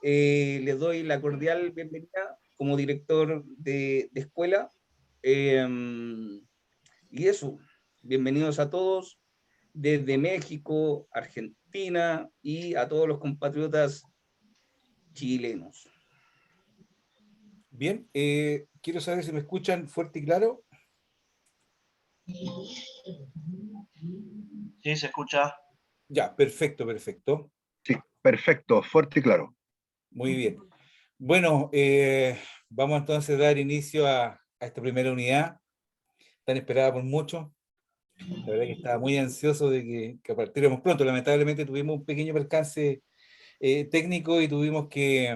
Les doy la cordial bienvenida como director de escuela. Eh, y eso, bienvenidos a todos desde México, Argentina y a todos los compatriotas chilenos. Bien, quiero saber si me escuchan fuerte y claro. Sí, se escucha. Ya, perfecto, perfecto. Sí, perfecto, fuerte y claro. Muy bien. Bueno, vamos entonces a dar inicio a esta primera unidad, tan esperada por muchos. La verdad que estaba muy ansioso de que partiéramos pronto. Lamentablemente tuvimos un pequeño percance técnico y tuvimos que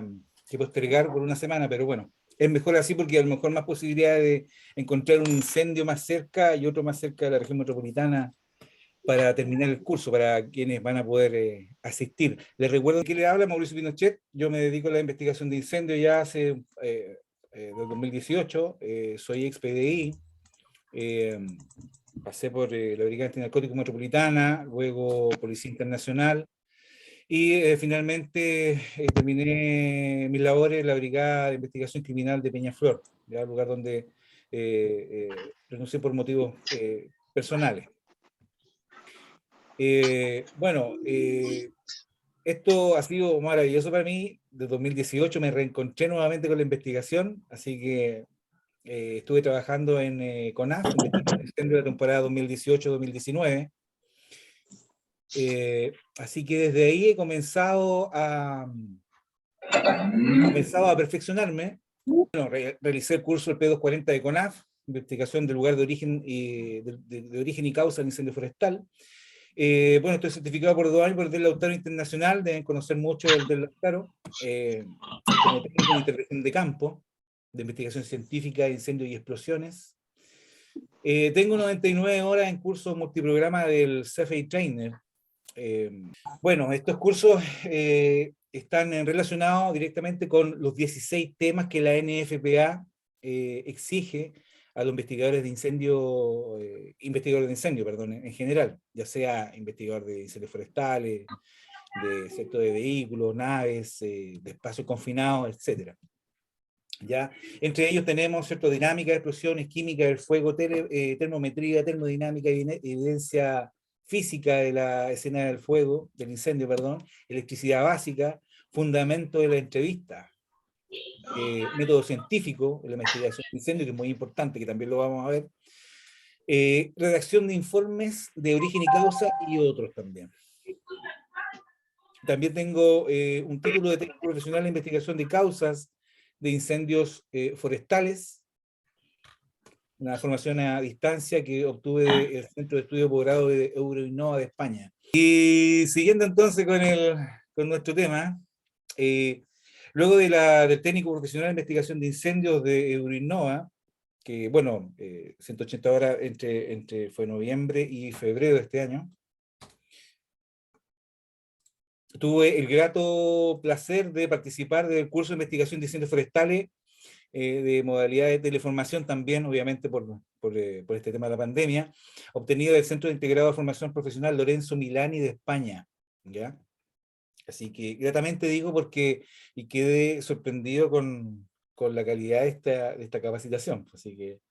postergar por una semana, pero bueno, es mejor así porque a lo mejor más posibilidad de encontrar un incendio más cerca y otro más cerca de la región metropolitana para terminar el curso, para quienes van a poder asistir. Les recuerdo que le habla Mauricio Pinochet. Yo me dedico a la investigación de incendios ya hace del 2018, soy ex PDI, pasé por la Brigada Antinarcótico Metropolitana, luego Policía Internacional, y finalmente terminé mis labores en la Brigada de Investigación Criminal de Peñaflor, ya el lugar donde renuncié por motivos personales. Bueno, esto ha sido maravilloso para mí. De 2018 me reencontré nuevamente con la investigación, así que estuve trabajando en CONAF, investigación de incendio de la temporada 2018-2019. Así que desde ahí he comenzado a perfeccionarme. Bueno, realicé el curso del P240 de CONAF, investigación del lugar de origen de origen y causa del incendio forestal. Bueno, estoy certificado por 2 años por el del Lautaro Internacional, deben conocer mucho el del Lautaro, como técnico de intervención de campo, de investigación científica de incendios y explosiones. Tengo 99 horas en curso multiprograma del CFA Trainer. Bueno, estos cursos están relacionados directamente con los 16 temas que la NFPA exige a los investigadores de incendio, perdón, en general, ya sea investigador de incendios forestales, de sector de vehículos, naves, de espacios confinados, etcétera. ¿Ya? Entre ellos tenemos, ¿cierto?, dinámica de explosiones, química del fuego, termometría, termodinámica, evidencia física de la escena del fuego, del incendio, perdón, electricidad básica, fundamento de la entrevista, método científico de la investigación de incendio, que es muy importante, que también lo vamos a ver, redacción de informes de origen y causa y otros también. También tengo un título de técnico profesional de investigación de causas de incendios forestales, una formación a distancia que obtuve del Centro de Estudio de Posgrado de Euroinnova de España. Y siguiendo entonces con nuestro tema, luego del técnico profesional de investigación de incendios de Euroinnova, que bueno, 180 horas fue noviembre y febrero de este año, tuve el grato placer de participar del curso de investigación de incendios forestales de modalidad de teleformación también, obviamente por este tema de la pandemia, obtenido del Centro de Integrado de Formación Profesional Lorenzo Milani de España, ¿ya? Así que gratamente digo porque y quedé sorprendido con la calidad de esta capacitación. Así que,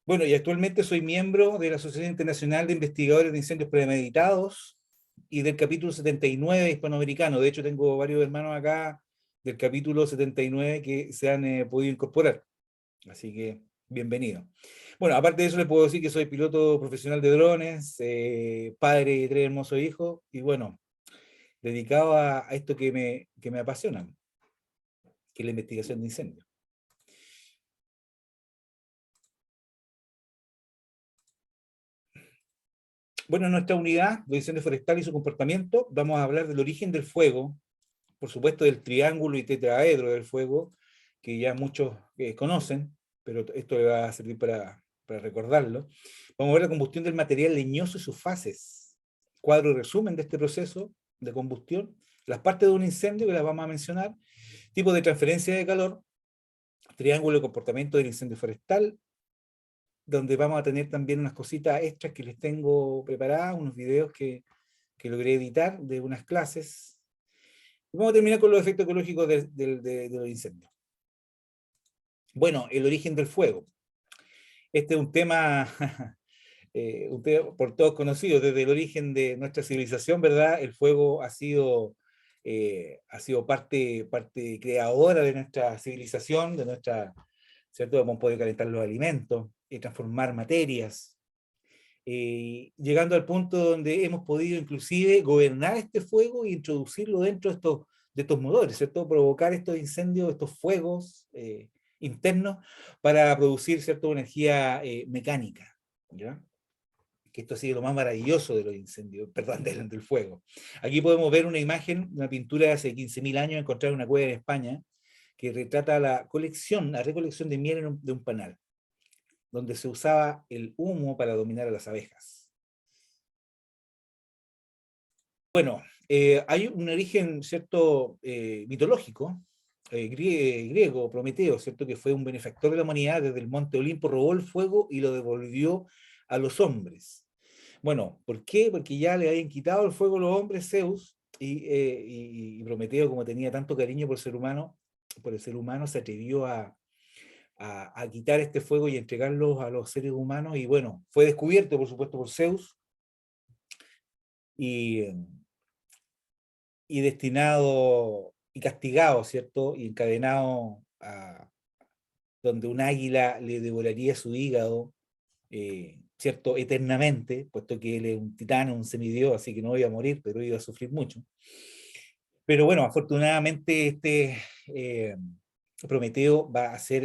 bueno, y actualmente soy miembro de la Asociación Internacional de Investigadores de Incendios Premeditados y del capítulo 79 hispanoamericano. De hecho, tengo varios hermanos acá del capítulo 79 que se han podido incorporar. Así que, bienvenido. Bueno, aparte de eso, les puedo decir que soy piloto profesional de drones, padre de 3 hermosos hijos, y bueno, dedicado a esto que me apasiona, que es la investigación de incendios. Bueno, en nuestra unidad de incendio forestal y su comportamiento, vamos a hablar del origen del fuego, por supuesto del triángulo y tetraedro del fuego, que ya muchos conocen, pero esto le va a servir para recordarlo. Vamos a ver la combustión del material leñoso y sus fases, cuadro y resumen de este proceso de combustión, las partes de un incendio que las vamos a mencionar, tipo de transferencia de calor, triángulo de comportamiento del incendio forestal, donde vamos a tener también unas cositas extras que les tengo preparadas, unos videos que logré editar de unas clases. Vamos a terminar con los efectos ecológicos de los incendios. Bueno, el origen del fuego. Este es un tema, por todos conocido, desde el origen de nuestra civilización, ¿verdad? El fuego ha sido parte creadora de nuestra civilización, de nuestra, ¿cierto? Hemos podido calentar los alimentos, transformar materias, llegando al punto donde hemos podido inclusive gobernar este fuego e introducirlo dentro de estos motores, ¿cierto? Provocar estos incendios, estos fuegos internos para producir, ¿cierto? Energía mecánica, ¿ya? Que esto ha sido lo más maravilloso de los incendios, perdón, del fuego. Aquí podemos ver una imagen, una pintura de hace 15.000 años, encontrada en una cueva en España, que retrata la recolección de miel de un panal, donde se usaba el humo para dominar a las abejas. Bueno, hay un origen, ¿cierto?, mitológico, griego, Prometeo, ¿cierto?, que fue un benefactor de la humanidad. Desde el monte Olimpo robó el fuego y lo devolvió a los hombres. Bueno, ¿por qué? Porque ya le habían quitado el fuego a los hombres, Zeus, y Prometeo, como tenía tanto cariño por el ser humano, se atrevió a quitar este fuego y entregarlo a los seres humanos, y bueno, fue descubierto, por supuesto, por Zeus, y destinado y castigado, ¿cierto? Y encadenado a donde un águila le devoraría su hígado, ¿cierto? Eternamente, puesto que él es un titán, un semidios, así que no iba a morir, pero iba a sufrir mucho. Pero bueno, afortunadamente eh, Prometeo va a ser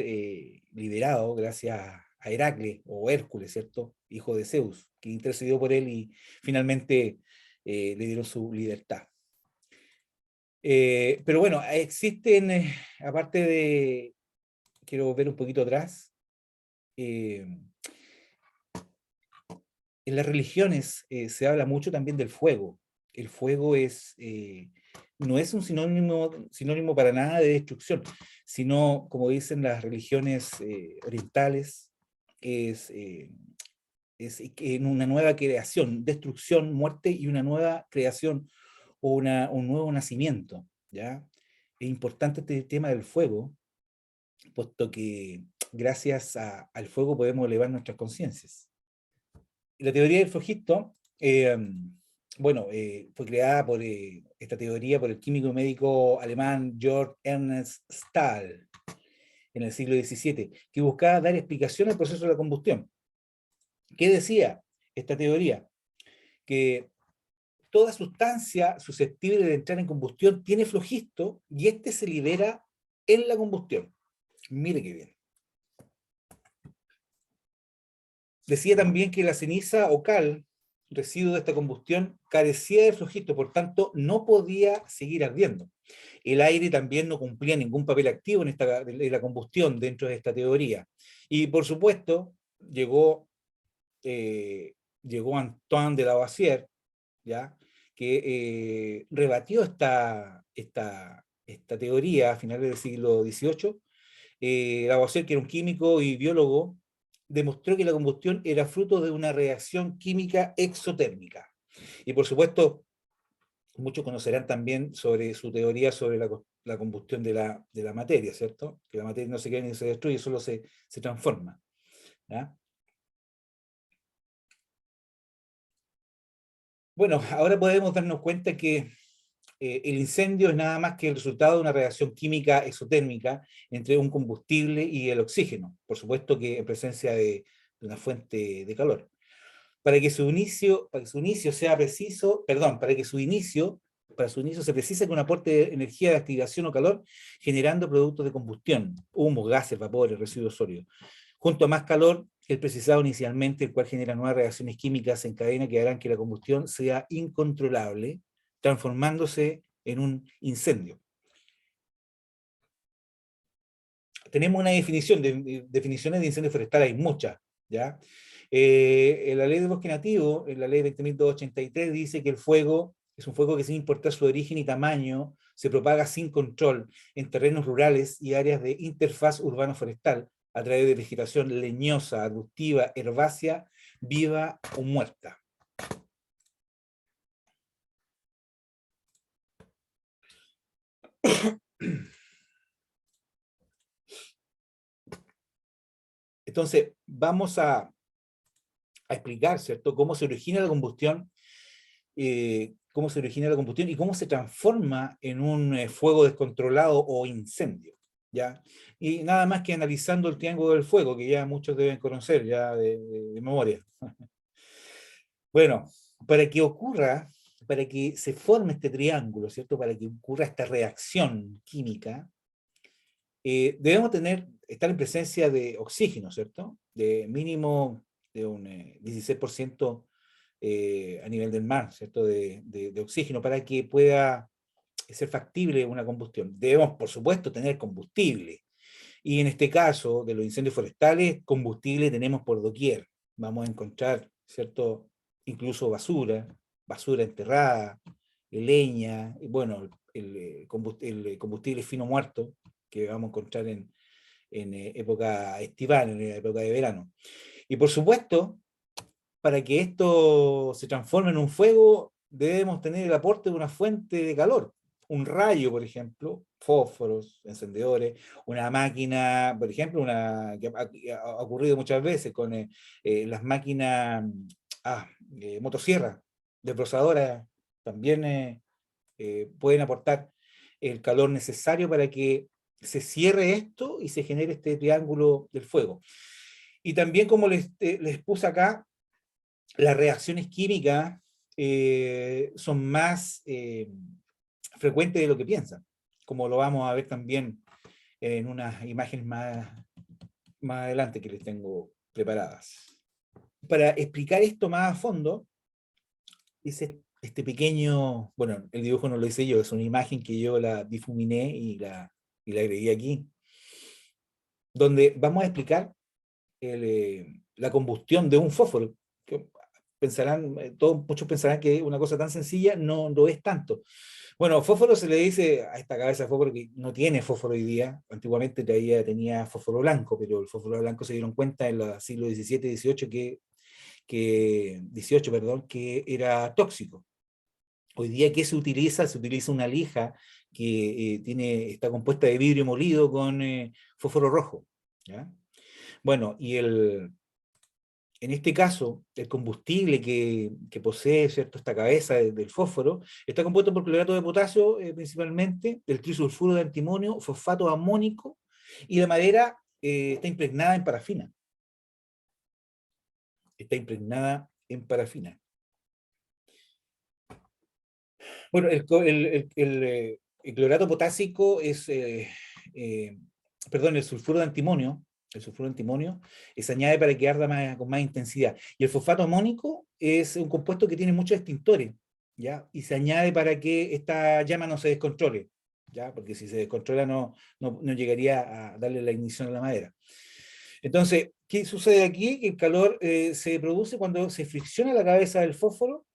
liberado gracias a Heracles, o Hércules, ¿cierto? Hijo de Zeus, que intercedió por él y finalmente le dieron su libertad. Pero bueno, existen, aparte de, quiero ver un poquito atrás, en las religiones se habla mucho también del fuego. El fuego no es un sinónimo para nada de destrucción, sino, como dicen las religiones orientales, es en una nueva creación, destrucción, muerte y una nueva creación, o un nuevo nacimiento, ¿ya? Es importante este tema del fuego, puesto que gracias al fuego podemos elevar nuestras conciencias. La teoría del flogisto, bueno, fue creada esta teoría por el químico y médico alemán Georg Ernst Stahl en el siglo XVII, que buscaba dar explicación al proceso de la combustión. ¿Qué decía esta teoría? Que toda sustancia susceptible de entrar en combustión tiene flogisto, y este se libera en la combustión. Mire qué bien. Decía también que la ceniza o cal, residuo de esta combustión, carecía de flogisto, por tanto no podía seguir ardiendo. El aire también no cumplía ningún papel activo en la combustión dentro de esta teoría. Y por supuesto llegó Antoine de Lavoisier, ¿ya?, que rebatió esta teoría a finales del siglo XVIII. Lavoisier, que era un químico y biólogo, demostró que la combustión era fruto de una reacción química exotérmica. Y por supuesto, muchos conocerán también sobre su teoría sobre la combustión de la materia, ¿cierto? Que la materia no se queda ni se destruye, solo se transforma, ¿ya? Bueno, ahora podemos darnos cuenta que el incendio es nada más que el resultado de una reacción química exotérmica entre un combustible y el oxígeno, por supuesto que en presencia de una fuente de calor. Para que su inicio sea preciso, perdón, para su inicio se precisa que un aporte de energía de activación o calor, generando productos de combustión, humos, gases, vapores, residuos sólidos. Junto a más calor que el precisado inicialmente, el cual genera nuevas reacciones químicas en cadena que harán que la combustión sea incontrolable, transformándose en un incendio. Tenemos una definiciones de incendio forestal, hay muchas, ¿ya? En la ley del bosque nativo, en la ley 20.283, dice que el fuego es un fuego que, sin importar su origen y tamaño, se propaga sin control en terrenos rurales y áreas de interfaz urbano-forestal a través de vegetación leñosa, arbustiva, herbácea, viva o muerta. Entonces, vamos a explicar, ¿cierto?, cómo se origina la combustión, cómo se origina la combustión y cómo se transforma en un fuego descontrolado o incendio, ¿ya? Y nada más que analizando el triángulo del fuego, que ya muchos deben conocer ya de memoria. Bueno, para que ocurra, para que se forme este triángulo, ¿cierto?, para que ocurra esta reacción química, debemos estar en presencia de oxígeno, ¿cierto?, de mínimo de un 16% a nivel del mar, ¿cierto?, de oxígeno, para que pueda ser factible una combustión. Debemos, por supuesto, tener combustible. Y en este caso, de los incendios forestales, combustible tenemos por doquier. Vamos a encontrar, ¿cierto?, incluso basura enterrada, leña, y bueno, el combustible fino muerto, que vamos a encontrar en época estival, en época de verano. Y por supuesto, para que esto se transforme en un fuego, debemos tener el aporte de una fuente de calor. Un rayo, por ejemplo, fósforos, encendedores, una máquina, por ejemplo, que ha ocurrido muchas veces con las máquinas motosierra, desbrozadoras, también pueden aportar el calor necesario para que se cierre esto y se genere este triángulo del fuego. Y también, como les puse acá, las reacciones químicas son más frecuentes de lo que piensan, como lo vamos a ver también en unas imágenes más adelante que les tengo preparadas. Para explicar esto más a fondo, hice este pequeño, bueno, el dibujo no lo hice yo, es una imagen que yo la difuminé y la agregué aquí, donde vamos a explicar la combustión de un fósforo, que pensarán, muchos pensarán que una cosa tan sencilla no lo es tanto. Bueno, fósforo se le dice a esta cabeza de fósforo que no tiene fósforo hoy día. Antiguamente tenía fósforo blanco, pero el fósforo blanco se dieron cuenta en los siglos XVII y XVIII que era tóxico. Hoy día, ¿qué se utiliza? Se utiliza una lija que está compuesta de vidrio molido con fósforo rojo, ¿ya? Bueno, y en este caso, el combustible que posee, ¿cierto?, esta cabeza del fósforo, está compuesto por clorato de potasio, principalmente, del trisulfuro de antimonio, fosfato amónico, y la madera está impregnada en parafina. Está impregnada en parafina. Bueno, el clorato potásico es, perdón, el sulfuro de antimonio, se añade para que arda con más intensidad. Y el fosfato amónico es un compuesto que tiene muchos extintores, ¿ya? Y se añade para que esta llama no se descontrole, ¿ya? Porque si se descontrola no llegaría a darle la ignición a la madera. Entonces, ¿qué sucede aquí? Que el calor se produce cuando se fricciona la cabeza del fósforo.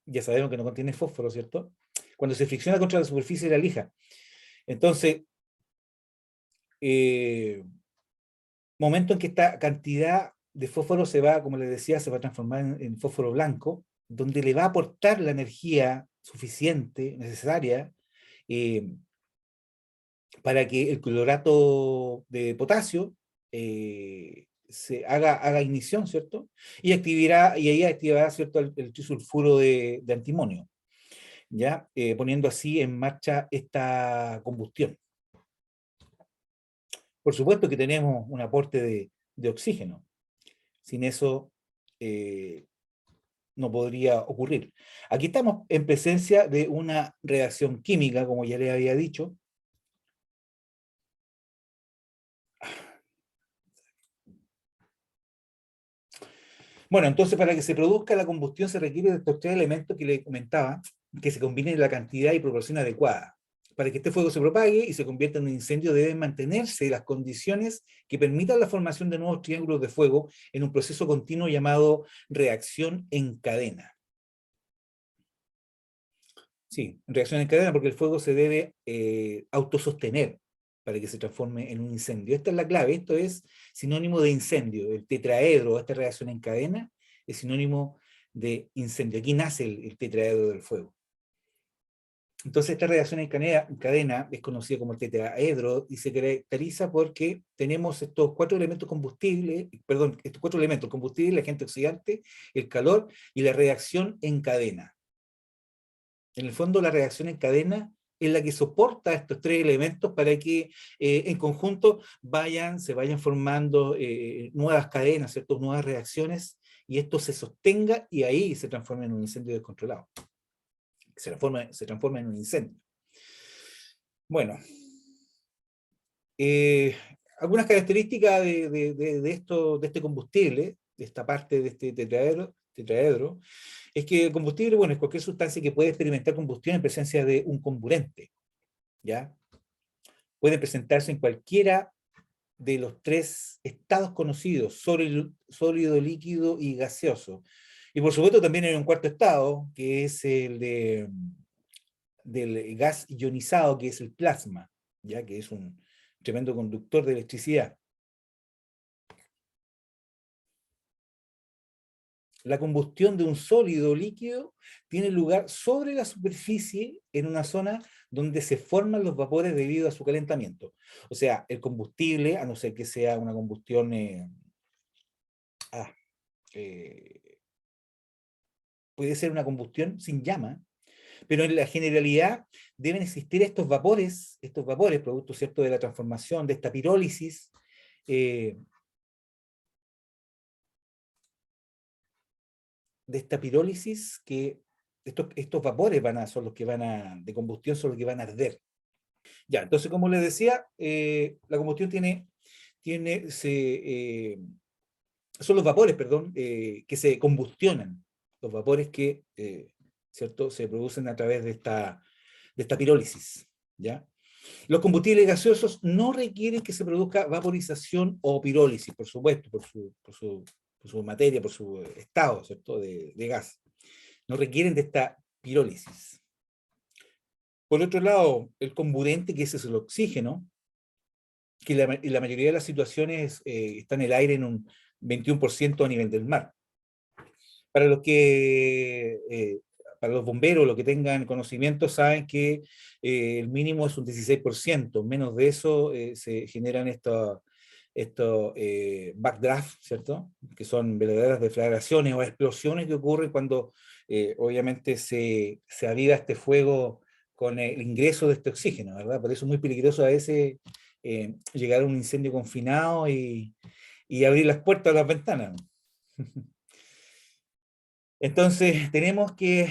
Ya sabemos que no contiene fósforo, ¿cierto? Cuando se fricciona contra la superficie de la lija. Entonces, momento en que esta cantidad de fósforo se va, como les decía, se va a transformar en fósforo blanco, donde le va a aportar la energía suficiente, necesaria, para que el clorato de potasio se haga ignición, ¿cierto? Y ahí activará, ¿cierto?, el trisulfuro de antimonio, ¿ya? Poniendo así en marcha esta combustión. Por supuesto que tenemos un aporte de oxígeno. Sin eso no podría ocurrir. Aquí estamos en presencia de una reacción química, como ya les había dicho. Bueno, entonces para que se produzca la combustión se requiere de estos tres elementos que les comentaba, que se combinen en la cantidad y proporción adecuada. Para que este fuego se propague y se convierta en un incendio deben mantenerse las condiciones que permitan la formación de nuevos triángulos de fuego en un proceso continuo llamado reacción en cadena. Sí, reacción en cadena, porque el fuego se debe autosostener para que se transforme en un incendio. Esta es la clave, esto es sinónimo de incendio. El tetraedro, esta reacción en cadena, es sinónimo de incendio. Aquí nace el tetraedro del fuego. Entonces, esta reacción en cadena es conocida como el tetraedro y se caracteriza porque tenemos estos 4 elementos combustibles, perdón, estos 4 elementos, el combustible, el agente oxidante, el calor y la reacción en cadena. En el fondo, la reacción en cadena es la que soporta estos 3 elementos para que en conjunto se vayan formando nuevas cadenas, ¿cierto? Nuevas reacciones, y esto se sostenga y ahí se transforma en un incendio descontrolado. Se transforma en un incendio. Bueno, algunas características de este combustible, de esta parte de este tetraedro, es que el combustible, bueno, es cualquier sustancia que puede experimentar combustión en presencia de un comburente, ¿ya? Puede presentarse en cualquiera de los 3 estados conocidos, sólido, líquido y gaseoso. Y por supuesto también hay un cuarto estado, que es el del gas ionizado, que es el plasma, ya que es un tremendo conductor de electricidad. La combustión de un sólido líquido tiene lugar sobre la superficie en una zona donde se forman los vapores debido a su calentamiento. O sea, el combustible, a no ser que sea una combustión puede ser una combustión sin llama, pero en la generalidad deben existir estos vapores, producto, ¿cierto?, de la transformación, de esta pirólisis, que estos vapores son los que de combustión son los que van a arder. Ya, entonces, como les decía, la combustión son los vapores, perdón, que se combustionan, los vapores que, ¿cierto?, se producen a través de esta pirólisis, ¿ya? Los combustibles gaseosos no requieren que se produzca vaporización o pirólisis, por supuesto, por su materia, por su estado, ¿cierto?, de gas. No requieren de esta pirólisis. Por otro lado, el comburente, que ese es el oxígeno, que en la mayoría de las situaciones está en el aire en un 21% a nivel del mar. Para los bomberos, los que tengan conocimiento, saben que el mínimo es un 16%, menos de eso se generan estos backdraft, ¿cierto? Que son verdaderas deflagraciones o explosiones que ocurren cuando obviamente se aviva este fuego con el ingreso de este oxígeno, ¿verdad? Por eso es muy peligroso a veces llegar a un incendio confinado y abrir las puertas o las ventanas. Entonces, tenemos que,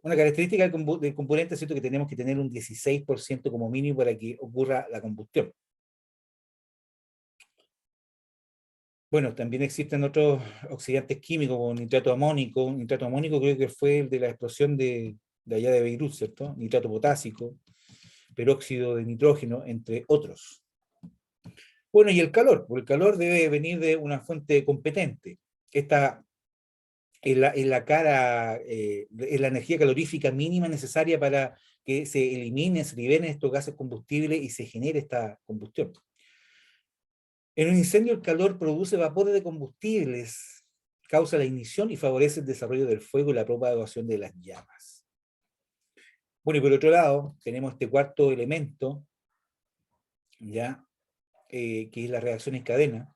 una característica del componente es cierto que tenemos que tener un 16% como mínimo para que ocurra la combustión. Bueno, también existen otros oxidantes químicos como nitrato amónico. Nitrato amónico creo que fue el de la explosión de allá de Beirut, ¿cierto? Nitrato potásico, peróxido de nitrógeno, entre otros. Bueno, y el calor. El calor debe venir de una fuente competente. Esta es la energía calorífica mínima necesaria para que se liberen estos gases combustibles y se genere esta combustión. En un incendio, el calor produce vapores de combustibles, causa la ignición y favorece el desarrollo del fuego y la propagación de las llamas. Bueno, y por otro lado, tenemos este cuarto elemento, ¿ya? Que es la reacción en cadena,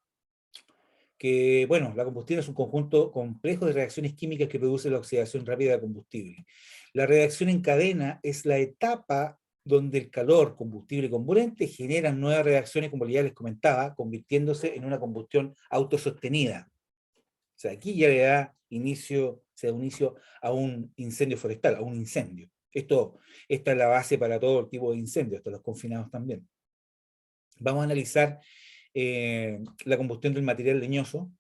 que, bueno, la combustión es un conjunto complejo de reacciones químicas que produce la oxidación rápida de combustible. La reacción en cadena es la etapa donde el calor, combustible y comburente generan nuevas reacciones, como ya les comentaba, convirtiéndose en una combustión autosostenida. O sea, aquí ya se da inicio a un incendio forestal, a un incendio. Esta es la base para todo el tipo de incendios, hasta los confinados también. Vamos a analizar la combustión del material leñoso.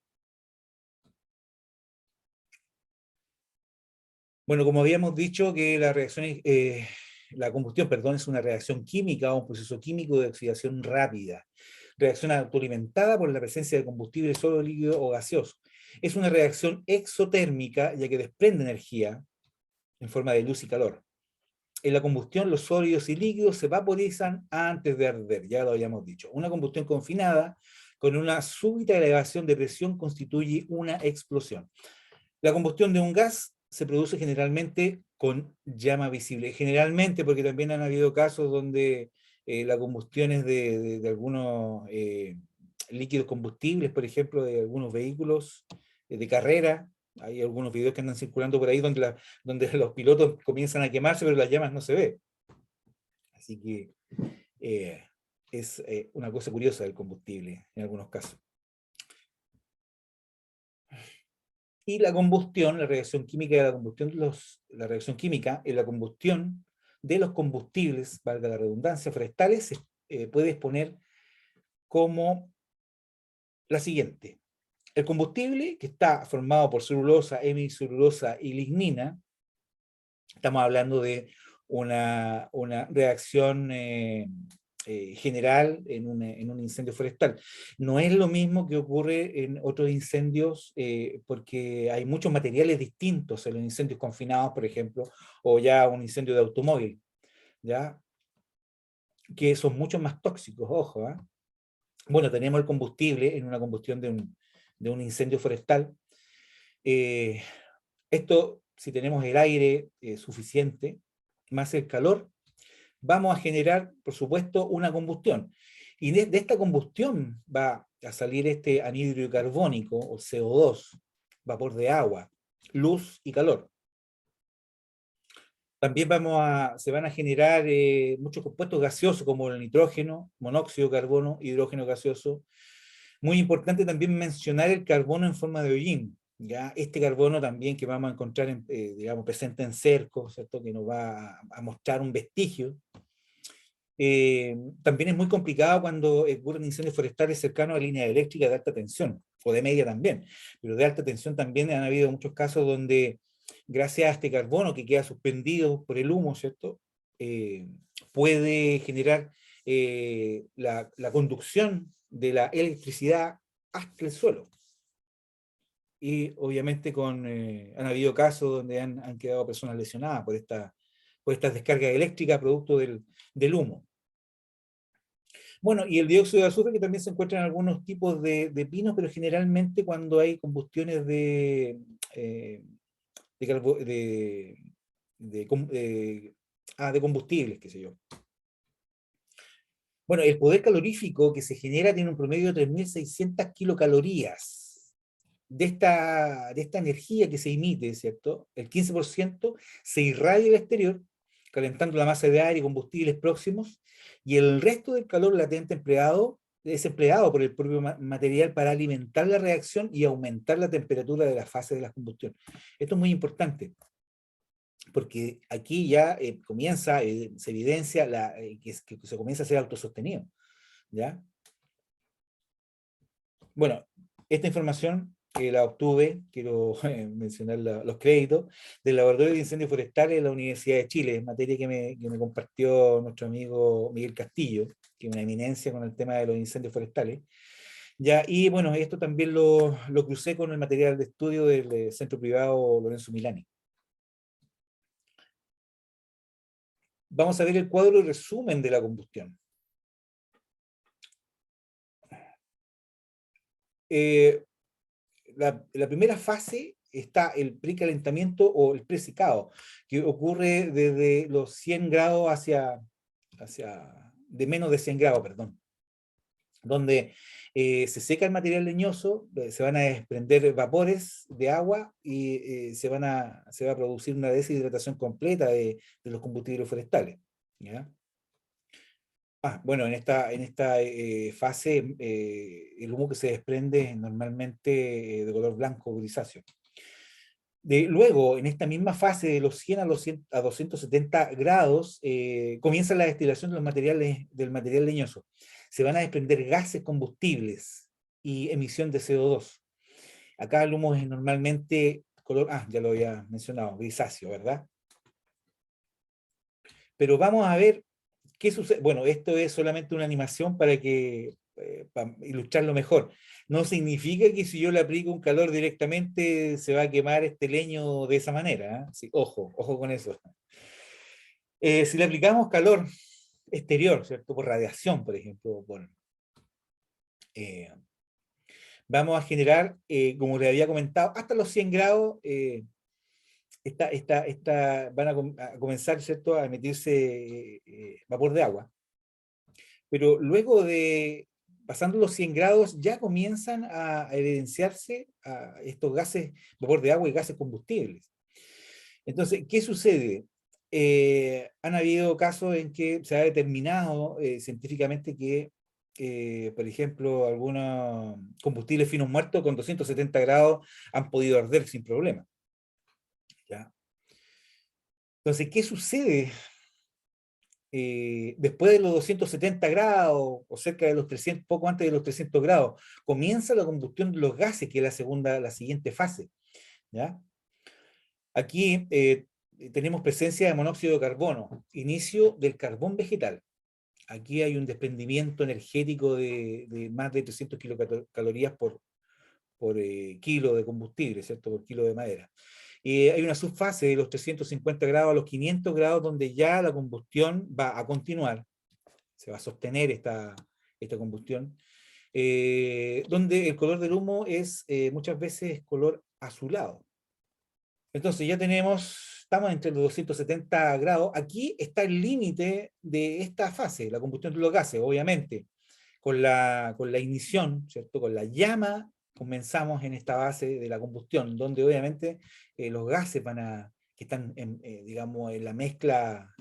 Bueno, como habíamos dicho que la combustión, perdón, es una reacción química o un proceso químico de oxidación rápida. Reacción autoalimentada por la presencia de combustible sólido, líquido o gaseoso. Es una reacción exotérmica, ya que desprende energía en forma de luz y calor. En la combustión, los sólidos y líquidos se vaporizan antes de arder, ya lo habíamos dicho. Una combustión confinada, con una súbita elevación de presión, constituye una explosión. La combustión de un gas se produce generalmente con llama visible. Generalmente, porque también han habido casos donde la combustión es de algunos líquidos combustibles, por ejemplo, de algunos vehículos de carrera. Hay algunos videos que andan circulando por ahí donde los pilotos comienzan a quemarse, pero las llamas no se ven. Así que es una cosa curiosa del combustible en algunos casos. Y la combustión, la reacción química de la combustión, la reacción química en la combustión de los combustibles, valga la redundancia, forestales, se puede exponer como la siguiente. El combustible, que está formado por celulosa, hemicelulosa y lignina, estamos hablando de una reacción general en un incendio forestal. No es lo mismo que ocurre en otros incendios, porque hay muchos materiales distintos en los incendios confinados, por ejemplo, o ya un incendio de automóvil, ¿ya? Que son mucho más tóxicos, ojo, ¿eh? Bueno, tenemos el combustible en una combustión de un incendio forestal. Esto, si tenemos el aire suficiente, más el calor, vamos a generar, por supuesto, una combustión. Y de esta combustión va a salir este anhídrido carbónico, o CO2, vapor de agua, luz y calor. También se van a generar muchos compuestos gaseosos, como el nitrógeno, monóxido de carbono, hidrógeno gaseoso. Muy importante también mencionar el carbono en forma de hollín. ¿Ya? Este carbono también que vamos a encontrar, digamos, presente en cercos, ¿cierto? Que nos va a mostrar un vestigio. También es muy complicado cuando ocurren incendios forestales cercanos a líneas eléctricas de alta tensión, o de media también, pero de alta tensión también han habido muchos casos donde, gracias a este carbono que queda suspendido por el humo, ¿cierto? Puede generar la conducción de la electricidad hasta el suelo. Y obviamente han habido casos donde han quedado personas lesionadas por estas descargas eléctricas producto del humo. Bueno, y el dióxido de azufre, que también se encuentra en algunos tipos de pinos, pero generalmente cuando hay combustiones de combustibles, qué sé yo. Bueno, el poder calorífico que se genera tiene un promedio de 3.600 kilocalorías. De esta energía que se emite, ¿cierto? El 15% se irradia al exterior, calentando la masa de aire y combustibles próximos, y el resto del calor latente es empleado por el propio material para alimentar la reacción y aumentar la temperatura de la fase de la combustión. Esto es muy importante, porque aquí ya se evidencia que se comienza a ser autosostenido, ¿ya? Bueno, esta información la obtuve, quiero mencionar los créditos, del Laboratorio de Incendios Forestales de la Universidad de Chile, materia que me compartió nuestro amigo Miguel Castillo, que es una eminencia con el tema de los incendios forestales. Ya, y bueno, esto también lo crucé con el material de estudio del centro privado Lorenzo Milani. Vamos a ver el cuadro de resumen de la combustión. La primera fase está el precalentamiento o el presecado, que ocurre desde los 100 grados de menos de 100 grados, perdón, donde se seca el material leñoso, se van a desprender vapores de agua y se va a producir una deshidratación completa de los combustibles forestales, ¿ya? Bueno, en esta fase, el humo que se desprende es normalmente de color blanco o grisáceo. Luego, en esta misma fase de los 100 a 270 grados, comienza la destilación de del material leñoso. Se van a desprender gases combustibles y emisión de CO2. Acá el humo es normalmente color, ya lo había mencionado, grisáceo, ¿verdad? Pero vamos a ver qué sucede. Bueno, esto es solamente una animación para ilustrarlo mejor. No significa que si yo le aplico un calor directamente se va a quemar este leño de esa manera, ¿eh? Sí, ojo con eso. Si le aplicamos calor exterior, ¿cierto? Por radiación, por ejemplo, vamos a generar, como le había comentado, hasta los 100 grados van a comenzar, ¿cierto?, a emitirse vapor de agua. Pero luego de, pasando los 100 grados, ya comienzan a evidenciarse estos gases, vapor de agua y gases combustibles. Entonces, ¿qué sucede? Han habido casos en que se ha determinado científicamente que, por ejemplo, algunos combustibles finos muertos con 270 grados han podido arder sin problema. ¿Ya? Entonces, ¿qué sucede? Después de los 270 grados, o cerca de los 300, poco antes de los 300 grados, comienza la combustión de los gases, que es la siguiente fase. ¿Ya? Aquí tenemos presencia de monóxido de carbono, inicio del carbón vegetal. Aquí hay un desprendimiento energético de más de 300 kilocalorías por kilo de combustible, ¿cierto? Por kilo de madera. Hay una subfase de los 350 grados a los 500 grados donde ya la combustión va a continuar, se va a sostener esta combustión, donde el color del humo es muchas veces color azulado. Entonces ya estamos entre los 270 grados. Aquí está el límite de esta fase, la combustión de los gases, obviamente. Con la ignición, ¿cierto? Con la llama, comenzamos en esta base de la combustión, donde obviamente los gases que están, digamos, en la mezcla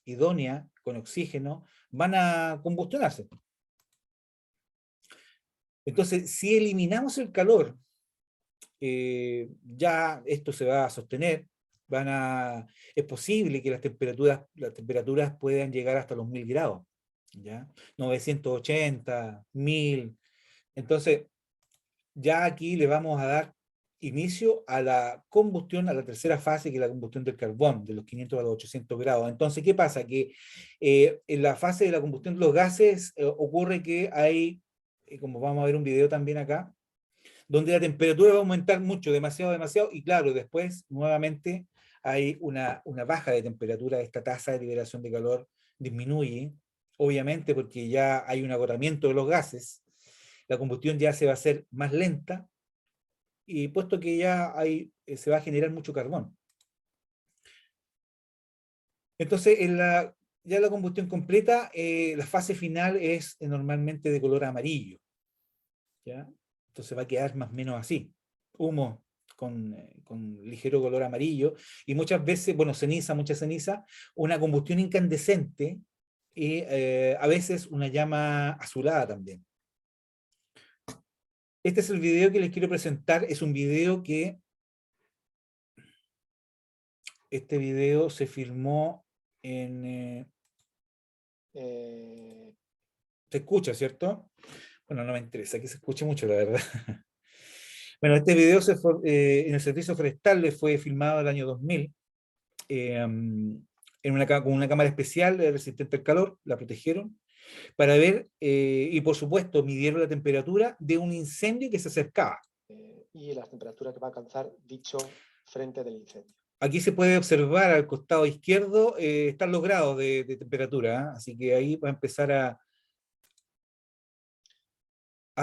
idónea con oxígeno, van a combustionarse. Entonces, si eliminamos el calor, ya esto se va a sostener, es posible que las temperaturas puedan llegar hasta los 1000 grados, ¿ya? 980, 1000. Entonces, ya aquí le vamos a dar inicio a la combustión, a la tercera fase, que es la combustión del carbón, de los 500 a los 800 grados. Entonces, ¿qué pasa? Que en la fase de la combustión de los gases ocurre que hay, como vamos a ver un video también acá, donde la temperatura va a aumentar mucho, demasiado, y claro, después nuevamente hay una baja de temperatura, esta tasa de liberación de calor disminuye, obviamente porque ya hay un agotamiento de los gases, la combustión ya se va a hacer más lenta, y puesto que ya se va a generar mucho carbón. Entonces, ya la combustión completa, la fase final es normalmente de color amarillo, ¿ya? Entonces va a quedar más o menos así, humo con ligero color amarillo, y muchas veces, bueno, mucha ceniza, una combustión incandescente, y a veces una llama azulada también. Este es el video que les quiero presentar, es un video este video se filmó en... se escucha, ¿cierto? Bueno, no me interesa que se escuche mucho, la verdad. Bueno, este video en el Servicio Forestal le fue filmado el año 2000, con una cámara especial resistente al calor, la protegieron, para ver, y por supuesto, midieron la temperatura de un incendio que se acercaba. Y las temperaturas que va a alcanzar dicho frente del incendio. Aquí se puede observar al costado izquierdo, están los grados de temperatura, ¿eh? Así que ahí va a empezar a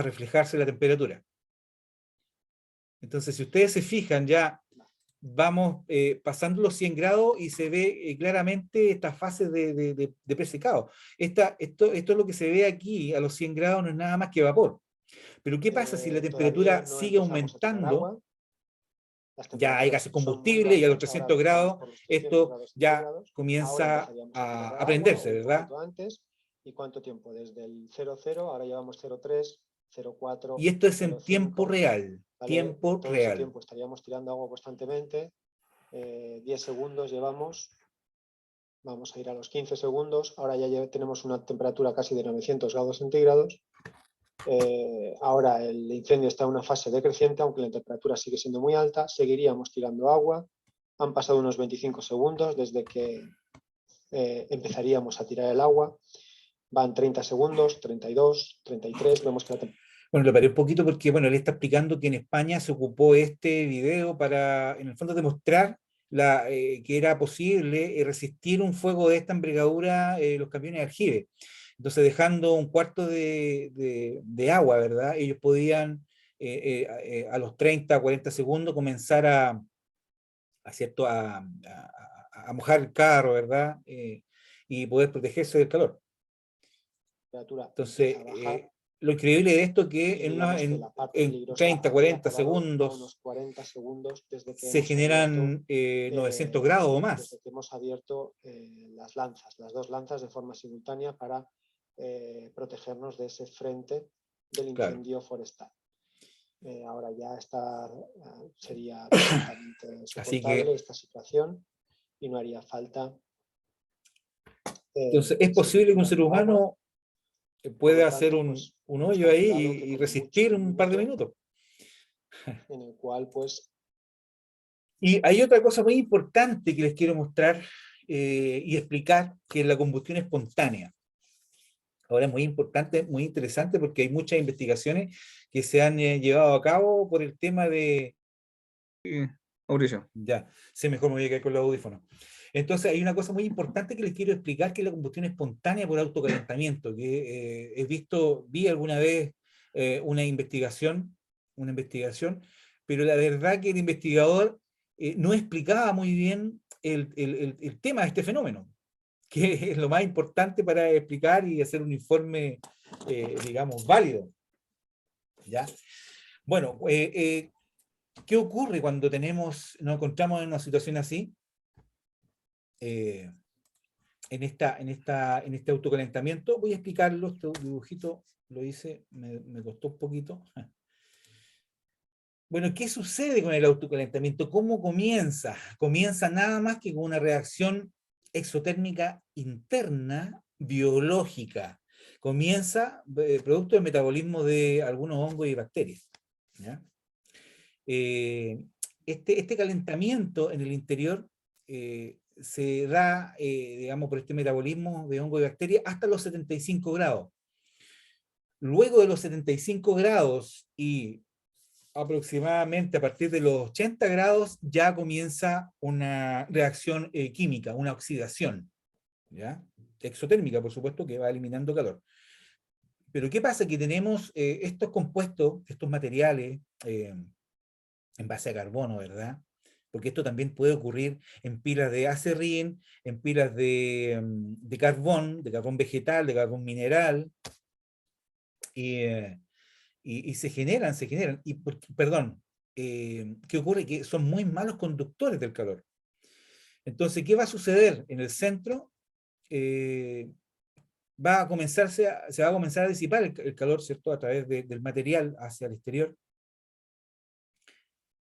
reflejarse la temperatura. Entonces, si ustedes se fijan, ya vamos pasando los 100 grados y se ve claramente esta fase de presecado. Esto es lo que se ve aquí a los 100 grados, no es nada más que vapor. Pero ¿qué pasa si la temperatura sigue aumentando? Ya hay gases combustibles y a los 300 grados esto ya comienza a prenderse, ¿verdad? ¿Y cuánto tiempo? Desde el 00, ahora llevamos 03, 04. Y esto es en tiempo real. ¿Vale? Tiempo todo real. Ese tiempo estaríamos tirando agua constantemente. 10 segundos llevamos. Vamos a ir a los 15 segundos. Ahora ya tenemos una temperatura casi de 900 grados centígrados. Ahora el incendio está en una fase decreciente, aunque la temperatura sigue siendo muy alta. Seguiríamos tirando agua. Han pasado unos 25 segundos desde que empezaríamos a tirar el agua. Van 30 segundos, 32, 33. Vemos que Bueno, lo paré un poquito porque, bueno, él está explicando que en España se ocupó este video para, en el fondo, demostrar que era posible resistir un fuego de esta envergadura los camiones de aljibe. Entonces, dejando un cuarto de agua, ¿verdad? Ellos podían, a los 30, 40 segundos, comenzar ¿cierto? A mojar el carro, ¿verdad? Y poder protegerse del calor. Temperatura Entonces, empieza a bajar. lo increíble de esto es que Y diríamos que la parte en peligrosa 30, habría 40 acabado a segundos unos 40 segundos desde que se hemos abierto, generan 900 grados o más. desde que hemos abierto las lanzas, las dos lanzas de forma simultánea para protegernos de ese frente del incendio forestal. Ahora ya sería perfectamente soportable esta situación y no haría falta. Entonces, es posible que un ser humano puede hacer un hoyo ahí y resistir un par de minutos. En el cual, pues... Y hay otra cosa muy importante que les quiero mostrar y explicar, que es la combustión espontánea. Ahora es muy importante, muy interesante, porque hay muchas investigaciones que se han llevado a cabo por el tema de... Mauricio. Ya, mejor me voy a quedar con los audífonos. Entonces hay una cosa muy importante que les quiero explicar, que es la combustión espontánea por autocalentamiento, que vi alguna vez una investigación, pero la verdad que el investigador no explicaba muy bien el tema de este fenómeno, que es lo más importante para explicar y hacer un informe, digamos, válido. ¿Ya? Bueno, ¿qué ocurre cuando nos encontramos en una situación así? En este autocalentamiento, voy a explicarlo. Este dibujito lo hice, me costó un poquito. Bueno, ¿qué sucede con el autocalentamiento? ¿Cómo comienza? Comienza nada más que con una reacción exotérmica interna biológica. Comienza producto del metabolismo de algunos hongos y bacterias. ¿Ya? Este calentamiento en el interior se da, digamos, por este metabolismo de hongo y bacterias hasta los 75 grados. Luego de los 75 grados y aproximadamente a partir de los 80 grados ya comienza una reacción química, una oxidación, ¿ya? Exotérmica, por supuesto, que va eliminando calor. Pero ¿qué pasa? Que tenemos estos compuestos, estos materiales en base a carbono, ¿verdad? Porque esto también puede ocurrir en pilas de acerrín, en pilas de carbón vegetal, de carbón mineral, y se generan. ¿Qué ocurre? Que son muy malos conductores del calor. Entonces, ¿qué va a suceder? En el centro se va a comenzar a disipar el calor, ¿cierto? A través del material hacia el exterior.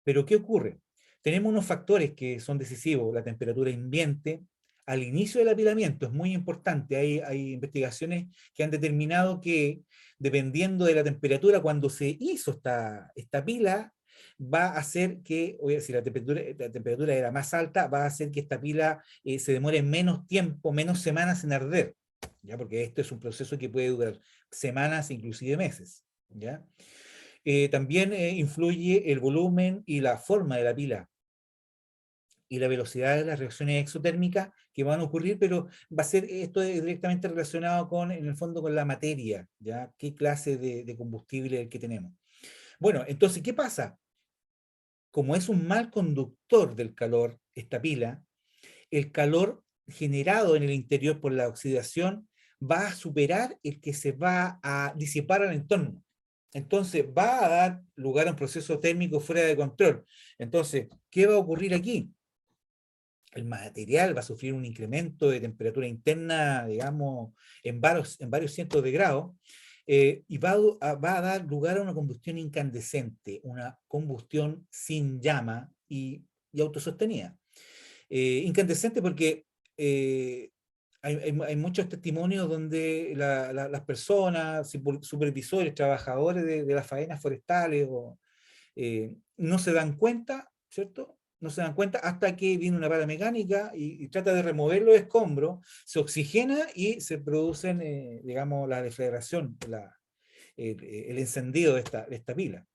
Pero ¿qué ocurre? Tenemos unos factores que son decisivos: la temperatura ambiente. Al inicio del apilamiento es muy importante. Hay investigaciones que han determinado que, dependiendo de la temperatura, cuando se hizo esta pila, va a hacer que, si la temperatura era más alta, va a hacer que esta pila se demore menos tiempo, menos semanas en arder, ¿ya? Porque esto es un proceso que puede durar semanas, inclusive meses, ¿ya? También influye el volumen y la forma de la pila y la velocidad de las reacciones exotérmicas que van a ocurrir, pero esto es directamente relacionado en el fondo, con la materia, ¿ya? ¿Qué clase de combustible es el que tenemos? Bueno, entonces, ¿qué pasa? Como es un mal conductor del calor, esta pila, el calor generado en el interior por la oxidación va a superar el que se va a disipar al entorno. Entonces va a dar lugar a un proceso térmico fuera de control. Entonces, ¿qué va a ocurrir aquí? El material va a sufrir un incremento de temperatura interna, digamos, en varios cientos de grados, y va a dar lugar a una combustión incandescente, una combustión sin llama y autosostenida. Incandescente porque hay muchos testimonios donde las personas, supervisores, trabajadores de las faenas forestales, no se dan cuenta, ¿cierto? No se dan cuenta hasta que viene una pala mecánica y trata de remover los escombros, se oxigena y se producen, digamos, la deflagración, el encendido de esta pila.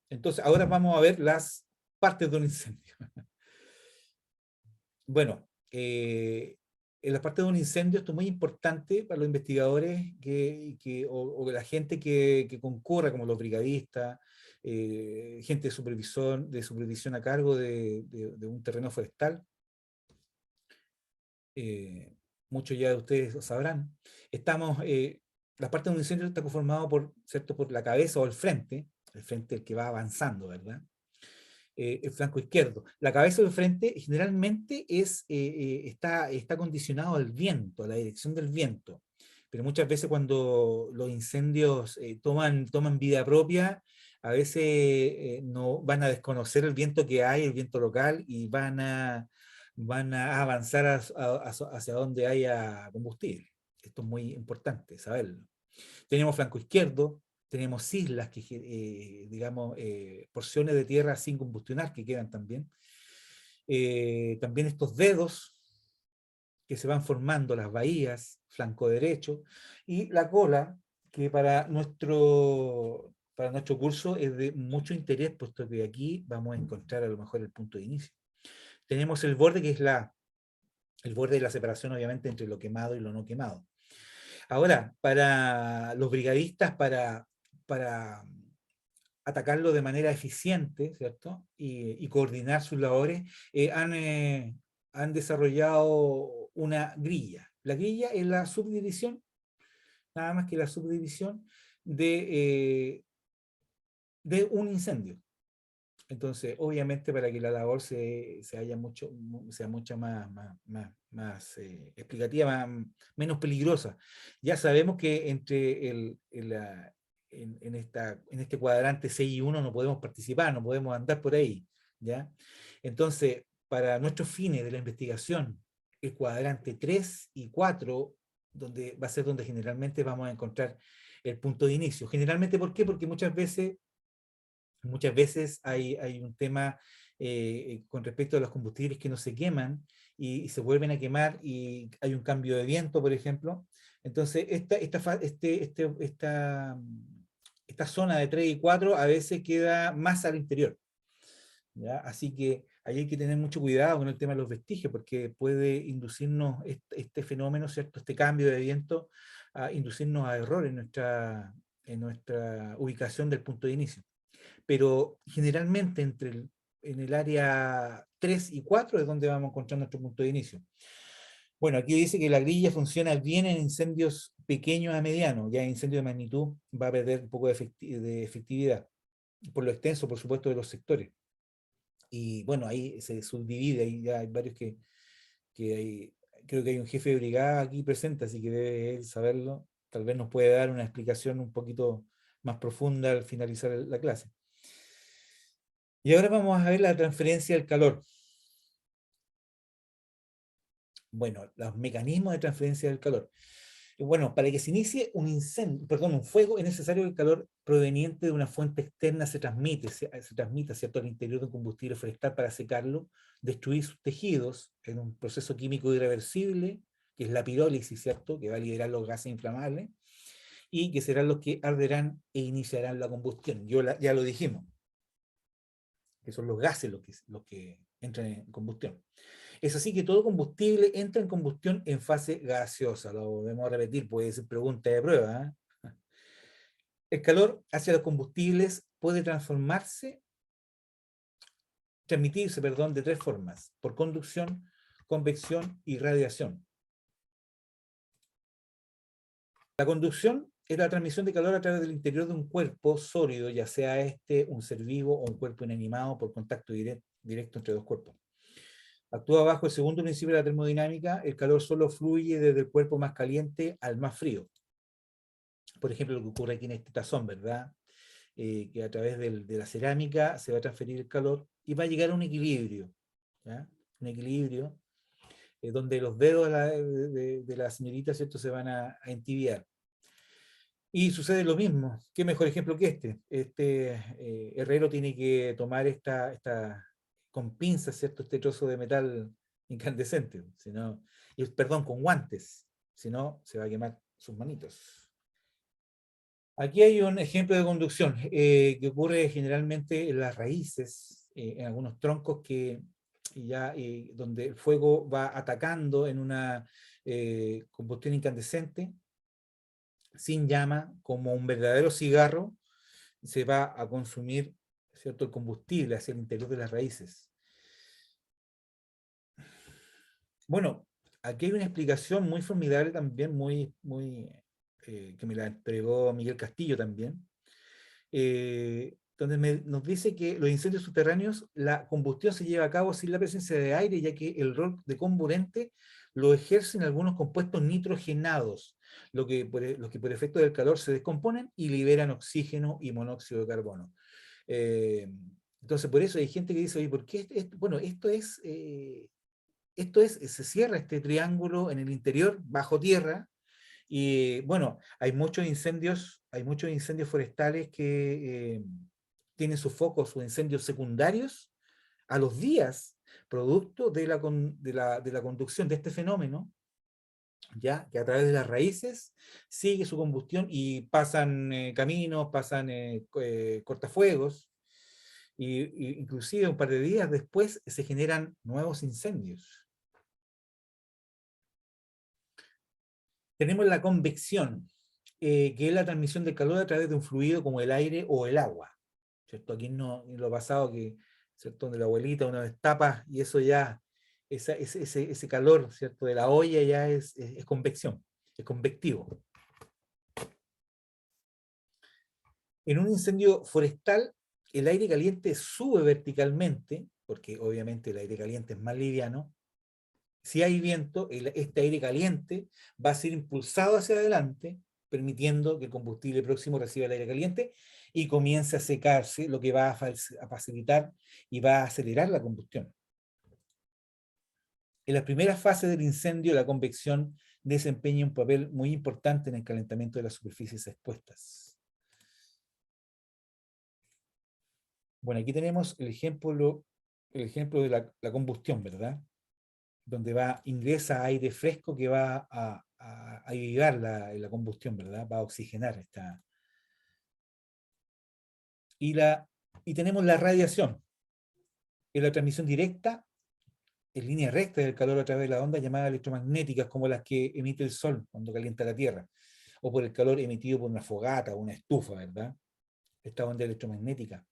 Entonces, ahora vamos a ver las partes de un incendio. Bueno, en la parte de un incendio esto es muy importante para los investigadores o la gente que concurra, como los brigadistas, gente de supervisión a cargo de un terreno forestal. Muchos ya de ustedes lo sabrán. La parte de un incendio está conformado por, ¿cierto?, por la cabeza o el frente el que va avanzando, ¿verdad? El flanco izquierdo. La cabeza del frente generalmente está condicionado al viento, a la dirección del viento. Pero muchas veces cuando los incendios toman vida propia, a veces no, van a desconocer el viento que hay, el viento local, y van a avanzar hacia donde haya combustible. Esto es muy importante saberlo. Tenemos flanco izquierdo, tenemos islas, digamos, porciones de tierra sin combustionar que quedan también. También estos dedos que se van formando, las bahías, flanco derecho, y la cola, que para nuestro curso es de mucho interés, puesto que aquí vamos a encontrar a lo mejor el punto de inicio. Tenemos el borde, que es el borde de la separación, obviamente, entre lo quemado y lo no quemado. Ahora, para los brigadistas, para atacarlo de manera eficiente, ¿cierto? Y coordinar sus labores, han desarrollado una grilla. La grilla es la subdivisión, nada más que la subdivisión de un incendio. Entonces, obviamente, para que la labor sea mucho más explicativa, menos peligrosa. Ya sabemos que en este cuadrante 6 y 1 no podemos participar, no podemos andar por ahí, ¿ya? Entonces, para nuestros fines de la investigación, el cuadrante 3 y 4, va a ser donde generalmente vamos a encontrar el punto de inicio. Generalmente, ¿por qué? Porque muchas veces hay un tema con respecto a los combustibles que no se queman y se vuelven a quemar, y hay un cambio de viento, por ejemplo. Entonces, esta zona de 3 y 4 a veces queda más al interior, ¿ya? Así que ahí hay que tener mucho cuidado con el tema de los vestigios, porque puede inducirnos este fenómeno, ¿cierto?, este cambio de viento, a inducirnos a error en nuestra ubicación del punto de inicio. Pero generalmente en el área 3 y 4 es donde vamos a encontrar nuestro punto de inicio. Bueno, aquí dice que la grilla funciona bien en incendios pequeños a medianos. Ya en incendios de magnitud va a perder un poco de efectividad, por lo extenso, por supuesto, de los sectores. Y bueno, ahí se subdivide, ahí ya hay varios creo que hay un jefe de brigada aquí presente, así que debe él saberlo. Tal vez nos puede dar una explicación un poquito más profunda al finalizar la clase. Y ahora vamos a ver la transferencia del calor. Bueno, los mecanismos de transferencia del calor. Bueno, para que se inicie un fuego, es necesario que el calor proveniente de una fuente externa se transmita, ¿cierto?, al interior de un combustible forestal para secarlo, destruir sus tejidos en un proceso químico irreversible, que es la pirólisis, ¿cierto?, que va a liberar los gases inflamables, y que serán los que arderán e iniciarán la combustión. Ya lo dijimos, que son los gases los que entran en combustión. Es así que todo combustible entra en combustión en fase gaseosa. Lo volvemos a repetir, puede ser pregunta de prueba, ¿eh? El calor hacia los combustibles puede transmitirse, de 3 formas: por conducción, convección y radiación. La conducción es la transmisión de calor a través del interior de un cuerpo sólido, ya sea un ser vivo o un cuerpo inanimado, por contacto directo entre dos cuerpos. Actúa bajo el segundo principio de la termodinámica. El calor solo fluye desde el cuerpo más caliente al más frío. Por ejemplo, lo que ocurre aquí en este tazón, ¿verdad? Que a través de la cerámica se va a transferir el calor y va a llegar a un equilibrio, ¿ya? Un equilibrio donde los dedos de la señorita, ¿cierto?, se van a entibiar. Y sucede lo mismo. ¿Qué mejor ejemplo que este? Este herrero tiene que tomar con pinzas, ¿cierto?, este trozo de metal incandescente, perdón, con guantes, si no se va a quemar sus manitos. Aquí hay un ejemplo de conducción que ocurre generalmente en las raíces, en algunos troncos donde el fuego va atacando en una combustión incandescente, sin llama, como un verdadero cigarro, se va a consumir, ¿cierto?, el combustible hacia el interior de las raíces. Bueno, aquí hay una explicación muy formidable también, que me la entregó Miguel Castillo también, donde nos dice que los incendios subterráneos, la combustión se lleva a cabo sin la presencia de aire, ya que el rol de comburente lo ejercen algunos compuestos nitrogenados, los que por efecto del calor se descomponen y liberan oxígeno y monóxido de carbono. Eh, entonces, por eso hay gente que dice, oye, ¿por qué bueno, se cierra este triángulo en el interior, bajo tierra, y bueno, hay muchos incendios forestales que tienen sus focos o incendios secundarios a los días, producto de la conducción de este fenómeno, ya que a través de las raíces sigue su combustión y pasan caminos, pasan cortafuegos, inclusive un par de días después se generan nuevos incendios. Tenemos la convección, que es la transmisión del calor a través de un fluido como el aire o el agua, ¿cierto? Aquí no, en lo pasado que, ¿cierto?, donde la abuelita una vez tapa y eso ya, ese calor, ¿cierto?, de la olla ya es convección, es convectivo. En un incendio forestal, el aire caliente sube verticalmente, porque obviamente el aire caliente es más liviano. Si hay viento, este aire caliente va a ser impulsado hacia adelante, permitiendo que el combustible próximo reciba el aire caliente y comience a secarse, lo que va a facilitar y va a acelerar la combustión. En las primeras fases del incendio, la convección desempeña un papel muy importante en el calentamiento de las superficies expuestas. Bueno, aquí tenemos el ejemplo de la combustión, ¿verdad? Donde ingresa aire fresco que va a avivar la combustión, ¿verdad? Va a oxigenar esta. Y tenemos la radiación, es la transmisión directa, en línea recta del calor a través de las ondas llamadas electromagnéticas, como las que emite el Sol cuando calienta la Tierra, o por el calor emitido por una fogata o una estufa, ¿verdad? Esta onda electromagnética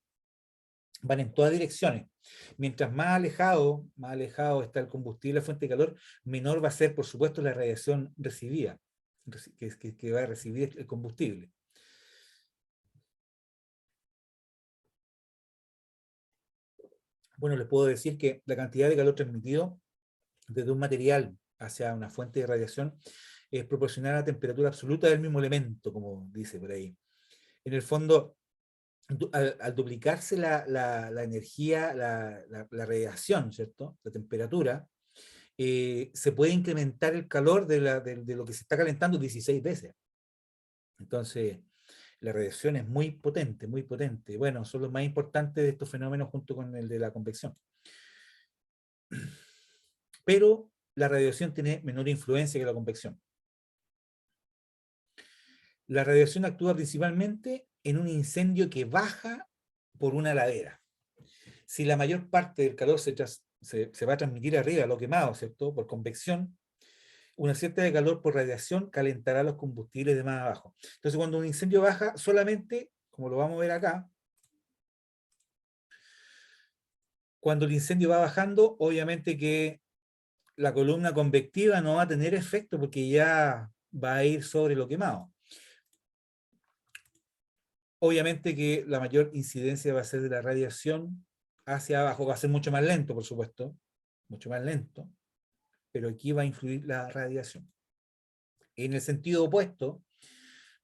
van en todas direcciones. Mientras más alejado está el combustible, la fuente de calor, menor va a ser, por supuesto, la radiación recibida, que va a recibir el combustible. Bueno, les puedo decir que la cantidad de calor transmitido desde un material hacia una fuente de radiación es proporcional a la temperatura absoluta del mismo elemento, como dice por ahí. En el fondo, al duplicarse la energía, la radiación, ¿cierto?, la temperatura, se puede incrementar el calor de lo que se está calentando 16 veces. Entonces, la radiación es muy potente, muy potente. Bueno, son los más importantes de estos fenómenos junto con el de la convección. Pero la radiación tiene menor influencia que la convección. La radiación actúa principalmente en un incendio que baja por una ladera. Si la mayor parte del calor se va a transmitir arriba, lo quemado, ¿cierto?, por convección, una cierta de calor por radiación calentará los combustibles de más abajo. Entonces, cuando un incendio baja, solamente, como lo vamos a ver acá, cuando el incendio va bajando, obviamente que la columna convectiva no va a tener efecto porque ya va a ir sobre lo quemado. Obviamente que la mayor incidencia va a ser de la radiación hacia abajo, va a ser mucho más lento, por supuesto, mucho más lento, pero aquí va a influir la radiación. En el sentido opuesto,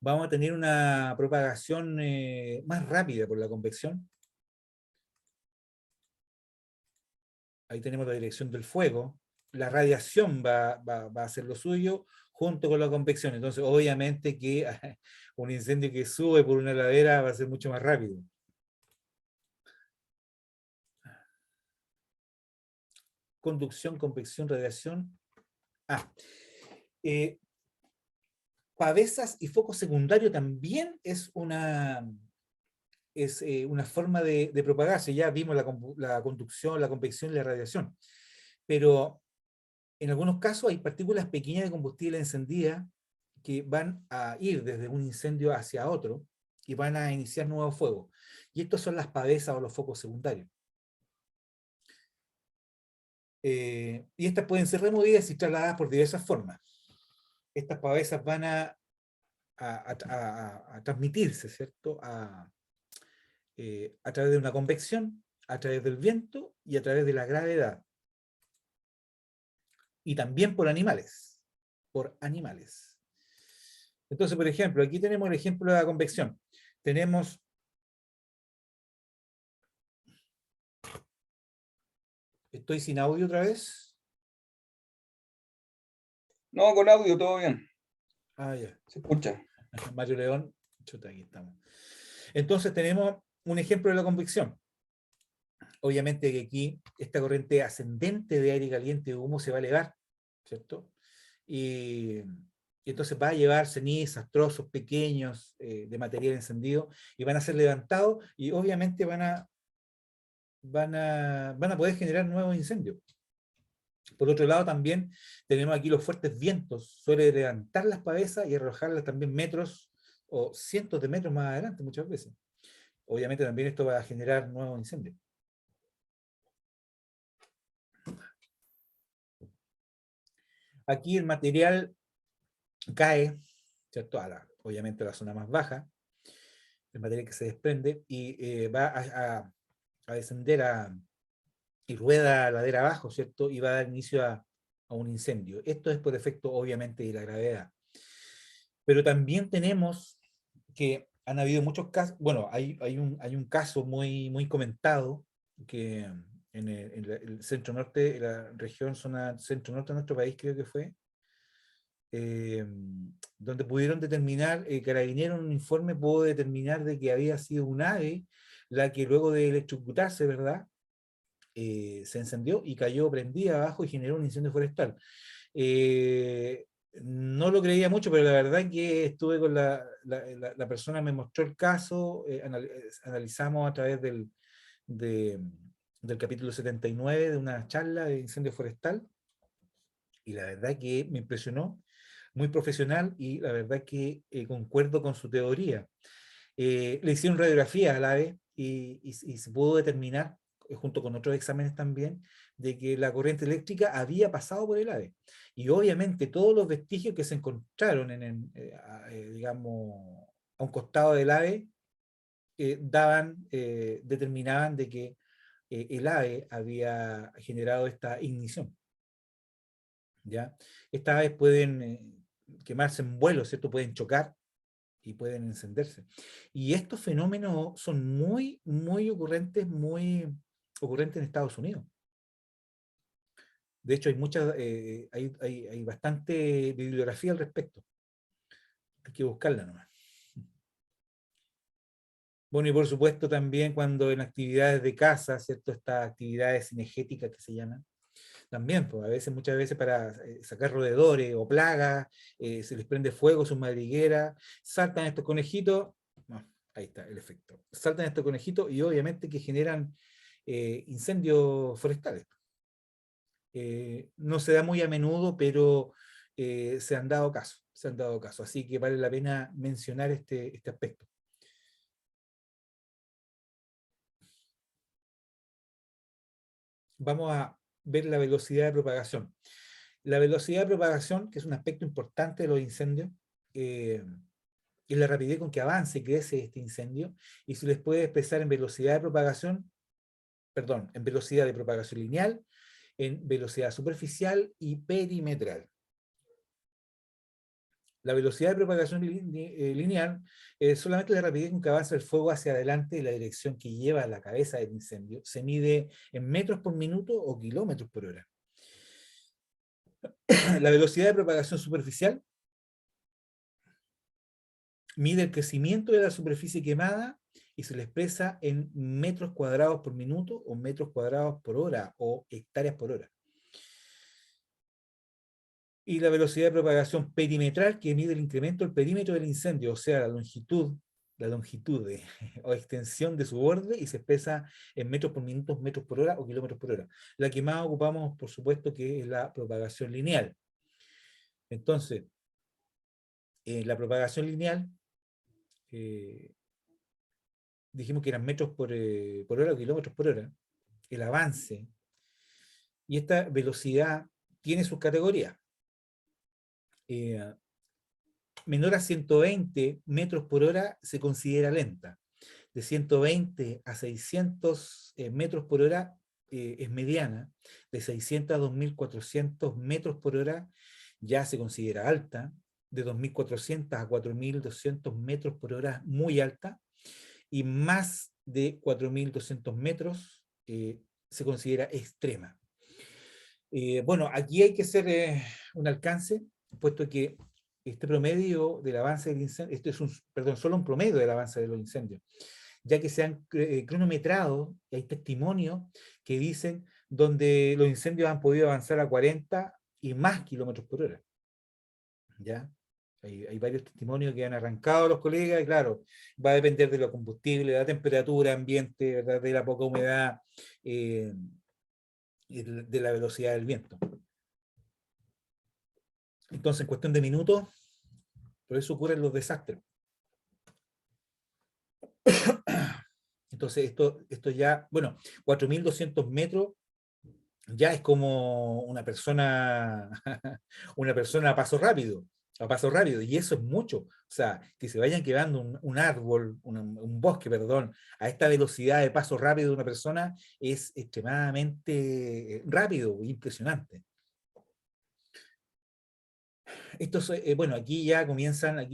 vamos a tener una propagación más rápida por la convección. Ahí tenemos la dirección del fuego. La radiación va a hacer lo suyo junto con la convección. Entonces, obviamente que un incendio que sube por una ladera va a ser mucho más rápido. Conducción, convección, radiación. Pavesas y foco secundario también es una forma de propagarse. Ya vimos la conducción, la convección y la radiación. Pero en algunos casos hay partículas pequeñas de combustible encendida que van a ir desde un incendio hacia otro y van a iniciar nuevos fuegos. Y estos son las pavesas o los focos secundarios. Y estas pueden ser removidas y trasladadas por diversas formas. Estas pavesas van a transmitirse, ¿cierto? A través de una convección, a través del viento y a través de la gravedad. Y también por animales. Por animales. Entonces, por ejemplo, aquí tenemos el ejemplo de la convección. Tenemos ¿estoy sin audio otra vez? No, con audio todo bien. Ah, ya. Se escucha. Mario León, chuta, aquí estamos. Entonces tenemos un ejemplo de la convección. Obviamente que aquí esta corriente ascendente de aire caliente de humo se va a elevar, ¿cierto? Y entonces va a llevar cenizas, trozos pequeños de material encendido y van a ser levantados y obviamente van a poder generar nuevos incendios. Por otro lado, también tenemos aquí los fuertes vientos. Suele levantar las pavesas y arrojarlas también metros o cientos de metros más adelante muchas veces. Obviamente también esto va a generar nuevos incendios. Aquí el material cae, ¿cierto? Obviamente a la zona más baja, el material que se desprende y va a descender y rueda ladera abajo, ¿cierto? Y va a dar inicio a un incendio. Esto es por efecto, obviamente, de la gravedad. Pero también tenemos que han habido muchos casos, bueno, hay un caso muy comentado que en el centro norte, la región, zona centro norte de nuestro país, creo que fue, donde pudieron determinar, Carabineros en un informe pudo determinar de que había sido un ave la que luego de electrocutarse, ¿verdad? Se encendió y cayó prendida abajo y generó un incendio forestal. No lo creía mucho, pero la verdad que estuve con la persona, me mostró el caso, analizamos a través del capítulo 79 de una charla de incendio forestal, y la verdad que me impresionó, muy profesional, y la verdad que concuerdo con su teoría. Le hicieron radiografía al ave y se pudo determinar, junto con otros exámenes también, de que la corriente eléctrica había pasado por el ave. Y obviamente todos los vestigios que se encontraron digamos, a un costado del ave, determinaban de que el ave había generado esta ignición. ¿Ya? Estas aves pueden quemarse en vuelo, ¿cierto? Pueden chocar y pueden encenderse. Y estos fenómenos son muy ocurrentes, muy ocurrentes en Estados Unidos. De hecho, hay bastante bibliografía al respecto. Hay que buscarla nomás. Bueno, y por supuesto también cuando en actividades de caza, ¿cierto? Estas actividades cinegéticas que se llaman, también, pues a veces, muchas veces para sacar roedores o plagas, se les prende fuego sus madrigueras, saltan estos conejitos, no, ahí está el efecto, saltan estos conejitos y obviamente que generan incendios forestales. No se da muy a menudo, pero se han dado casos, así que vale la pena mencionar este aspecto. Vamos a ver la velocidad de propagación. La velocidad de propagación, que es un aspecto importante de los incendios, es la rapidez con que avanza y crece este incendio, y se les puede expresar en velocidad de propagación, perdón, en velocidad de propagación lineal, en velocidad superficial y perimetral. La velocidad de propagación lineal es solamente la rapidez con que avanza el fuego hacia adelante en la dirección que lleva a la cabeza del incendio. Se mide en metros por minuto o kilómetros por hora. La velocidad de propagación superficial mide el crecimiento de la superficie quemada y se le expresa en metros cuadrados por minuto o metros cuadrados por hora o hectáreas por hora. Y la velocidad de propagación perimetral, que mide el incremento del perímetro del incendio, o sea, la longitud o extensión de su borde, y se expresa en metros por minuto, metros por hora o kilómetros por hora. La que más ocupamos, por supuesto, que es la propagación lineal. Entonces, la propagación lineal dijimos que eran metros por hora o kilómetros por hora, el avance, y esta velocidad tiene sus categorías. Menor a 120 metros por hora se considera lenta. De 120 a 600 metros por hora es mediana. De 600 a 2400 metros por hora ya se considera alta. De 2400 a 4200 metros por hora muy alta. Y más de 4200 metros se considera extrema. Bueno, aquí hay que hacer un alcance, puesto que este promedio del avance del incendio, esto es solo un promedio del avance de los incendios, ya que se han cronometrado, y hay testimonios que dicen donde los incendios han podido avanzar a 40 y más kilómetros por hora. ¿Ya? Hay varios testimonios que han arrancado los colegas, y claro, va a depender de los combustibles, de la temperatura ambiente, ¿verdad? De la poca humedad, y de la velocidad del viento. Entonces, en cuestión de minutos, por eso ocurren los desastres. Entonces, esto ya, bueno, 4200 metros ya es como una persona a paso rápido, y eso es mucho. O sea, que se vayan quedando un árbol, un bosque, perdón, a esta velocidad de paso rápido de una persona es extremadamente rápido, impresionante. Bueno, aquí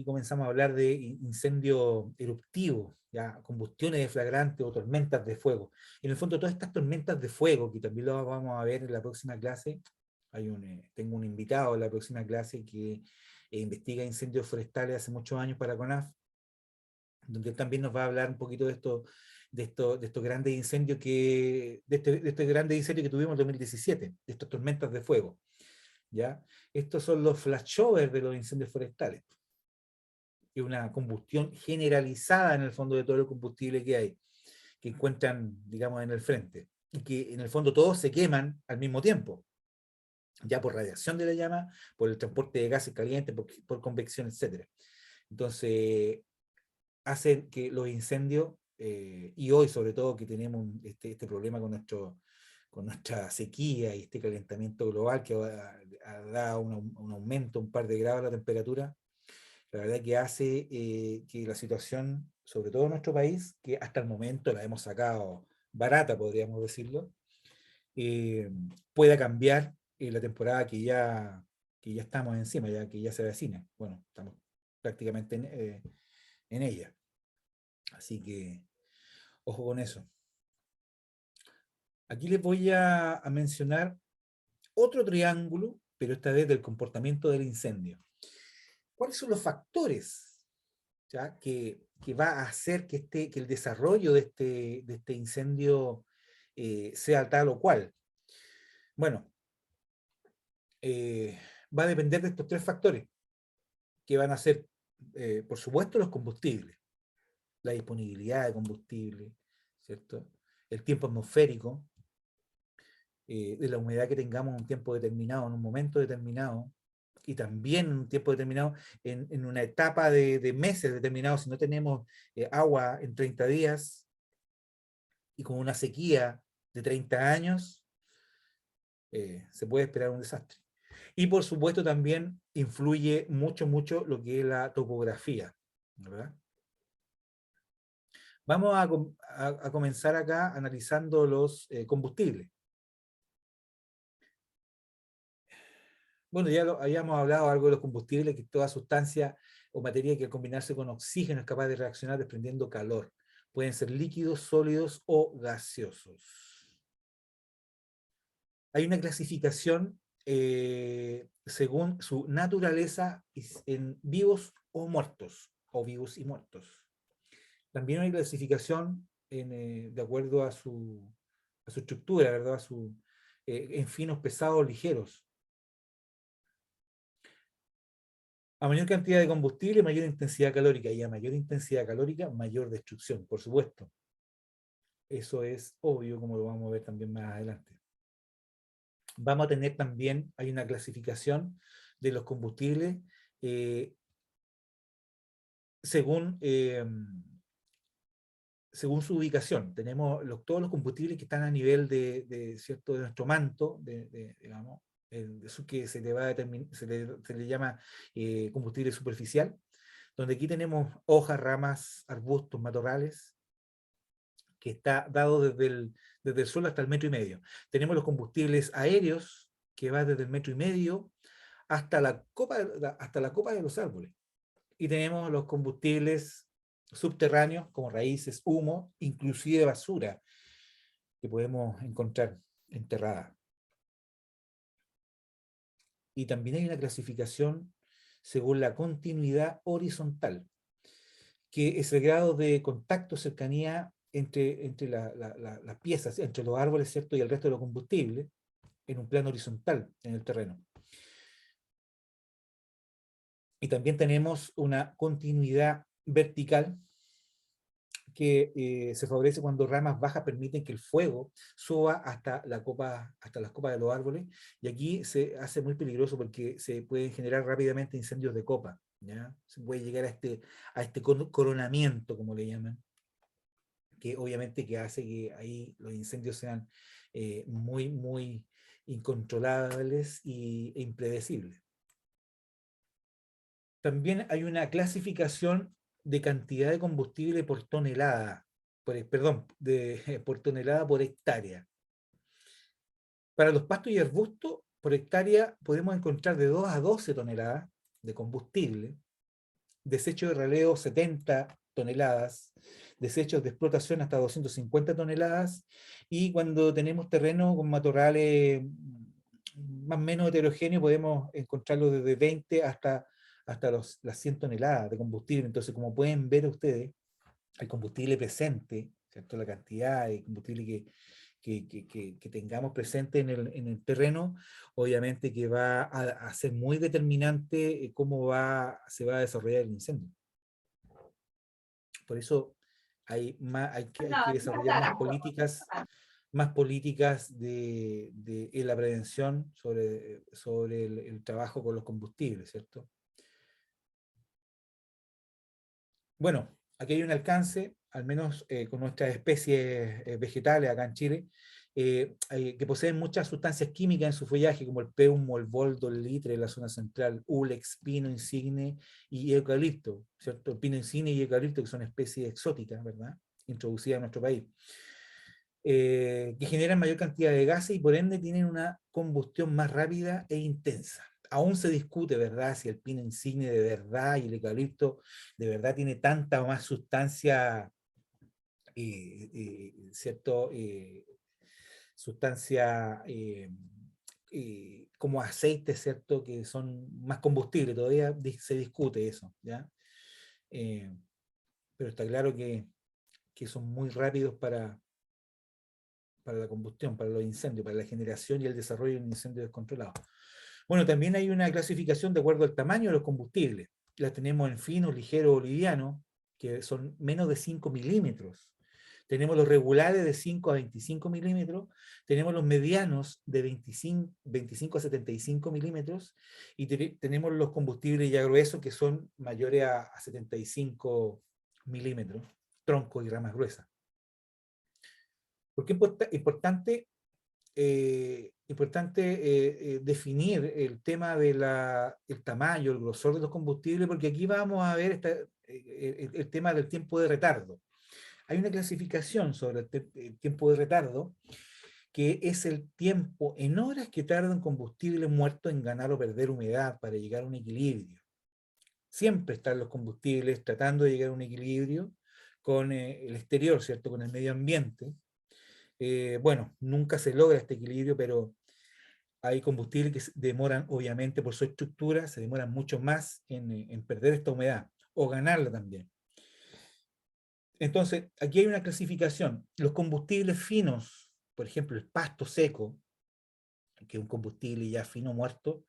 comenzamos a hablar de incendio eruptivo, ya, combustiones de flagrantes o tormentas de fuego. En el fondo, todas estas tormentas de fuego, que también lo vamos a ver en la próxima clase, tengo un invitado en la próxima clase que investiga incendios forestales hace muchos años para CONAF, donde él también nos va a hablar un poquito de estos grandes incendios de este grande incendio que tuvimos en 2017, de estas tormentas de fuego. ¿Ya? Estos son los flashovers de los incendios forestales. Es una combustión generalizada en el fondo de todo el combustible que hay, que encuentran, digamos, en el frente, y que en el fondo todos se queman al mismo tiempo, ya por radiación de la llama, por el transporte de gases calientes, por convección, etc. Entonces, hacen que los incendios, y hoy sobre todo que tenemos este problema con nuestra sequía y este calentamiento global que ha dado un aumento, un par de grados de la temperatura, la verdad que hace que la situación, sobre todo en nuestro país, que hasta el momento la hemos sacado barata, podríamos decirlo, pueda cambiar la temporada que ya estamos encima, ya que ya se avecina. Bueno, estamos prácticamente en ella. Así que, ojo con eso. Aquí les voy a mencionar otro triángulo, pero esta vez del comportamiento del incendio. ¿Cuáles son los factores, ya, que va a hacer que el desarrollo de este incendio sea tal o cual? Bueno, va a depender de estos tres factores, que van a ser, por supuesto, los combustibles, la disponibilidad de combustible, ¿cierto? El tiempo atmosférico, de la humedad que tengamos en un tiempo determinado, en un momento determinado, y también en un tiempo determinado, en una etapa de meses determinados. Si no tenemos agua en 30 días y con una sequía de 30 años, se puede esperar un desastre. Y por supuesto también influye mucho lo que es la topografía, ¿verdad? Vamos a comenzar acá analizando los combustibles. Bueno, ya habíamos hablado algo de los combustibles, que toda sustancia o materia que al combinarse con oxígeno es capaz de reaccionar desprendiendo calor. Pueden ser líquidos, sólidos o gaseosos. Hay una clasificación según su naturaleza en vivos o muertos, o vivos y muertos. También hay clasificación de acuerdo a su estructura, ¿verdad? En finos, pesados, ligeros. A mayor cantidad de combustible, mayor intensidad calórica, y a mayor intensidad calórica, mayor destrucción, por supuesto. Eso es obvio, como lo vamos a ver también más adelante. Vamos a tener también, hay una clasificación de los combustibles según según su ubicación. Tenemos todos los combustibles que están a nivel ¿cierto? De nuestro manto, digamos, eso que se le, va a se le llama combustible superficial, donde aquí tenemos hojas, ramas, arbustos, matorrales, que está dado desde el suelo hasta el 1,5 metros. Tenemos los combustibles aéreos, que va desde el 1,5 metros hasta la copa de los árboles. Y tenemos los combustibles subterráneos, como raíces, humo, inclusive basura, que podemos encontrar enterrada. Y también hay una clasificación según la continuidad horizontal, que es el grado de contacto, cercanía entre las piezas, entre los árboles, ¿cierto? Y el resto de los combustibles, en un plano horizontal en el terreno. Y también tenemos una continuidad vertical que se favorece cuando ramas bajas permiten que el fuego suba hasta las copas de los árboles, y aquí se hace muy peligroso porque se pueden generar rápidamente incendios de copa, ¿ya? Se puede llegar a este coronamiento, como le llaman, que obviamente que hace que ahí los incendios sean muy, muy incontrolables e impredecibles. También hay una clasificación de cantidad de combustible por tonelada, por tonelada por hectárea. Para los pastos y arbustos, por hectárea podemos encontrar de 2 a 12 toneladas de combustible, desechos de raleo 70 toneladas, desechos de explotación hasta 250 toneladas, y cuando tenemos terreno con matorrales más o menos heterogéneos podemos encontrarlo desde 20 hasta las 100 toneladas de combustible. Entonces, como pueden ver ustedes, el combustible presente, ¿cierto? La cantidad de combustible que tengamos presente en el terreno, obviamente que va a ser muy determinante cómo se va a desarrollar el incendio. Por eso hay que desarrollar más políticas en la prevención sobre el trabajo con los combustibles, ¿cierto? Bueno, aquí hay un alcance, al menos con nuestras especies vegetales acá en Chile, que poseen muchas sustancias químicas en su follaje, como el peumo, el boldo, el litre en la zona central, ulex, pino insigne y eucalipto, ¿cierto? El pino insigne y eucalipto, que son especies exóticas, ¿verdad? Introducidas en nuestro país. Que generan mayor cantidad de gases y por ende tienen una combustión más rápida e intensa. Aún se discute, ¿verdad?, si el pino insigne de verdad y el eucalipto de verdad tiene tanta o más sustancia, ¿cierto? Sustancia como aceite, ¿cierto?, que son más combustibles. Todavía se discute eso, ¿ya? Pero está claro que son muy rápidos para la combustión, para los incendios, para la generación y el desarrollo de un incendio descontrolado. Bueno, también hay una clasificación de acuerdo al tamaño de los combustibles. Las tenemos en finos, ligeros o livianos, que son menos de 5 milímetros. Tenemos los regulares de 5 a 25 milímetros, tenemos los medianos de 25 a 75 milímetros, y tenemos los combustibles ya gruesos que son mayores a 75 milímetros, troncos y ramas gruesas. ¿Por qué es importante definir el tema del tamaño, el grosor de los combustibles? Porque aquí vamos a ver el tema del tiempo de retardo. Hay una clasificación sobre el tiempo de retardo, que es el tiempo en horas que tarda un combustible muerto en ganar o perder humedad para llegar a un equilibrio. Siempre están los combustibles tratando de llegar a un equilibrio con el exterior, ¿cierto?, con el medio ambiente. Bueno, nunca se logra este equilibrio, pero hay combustibles que demoran, obviamente, por su estructura, se demoran mucho más en perder esta humedad, o ganarla también. Entonces, aquí hay una clasificación. Los combustibles finos, por ejemplo, el pasto seco, que es un combustible ya fino muerto,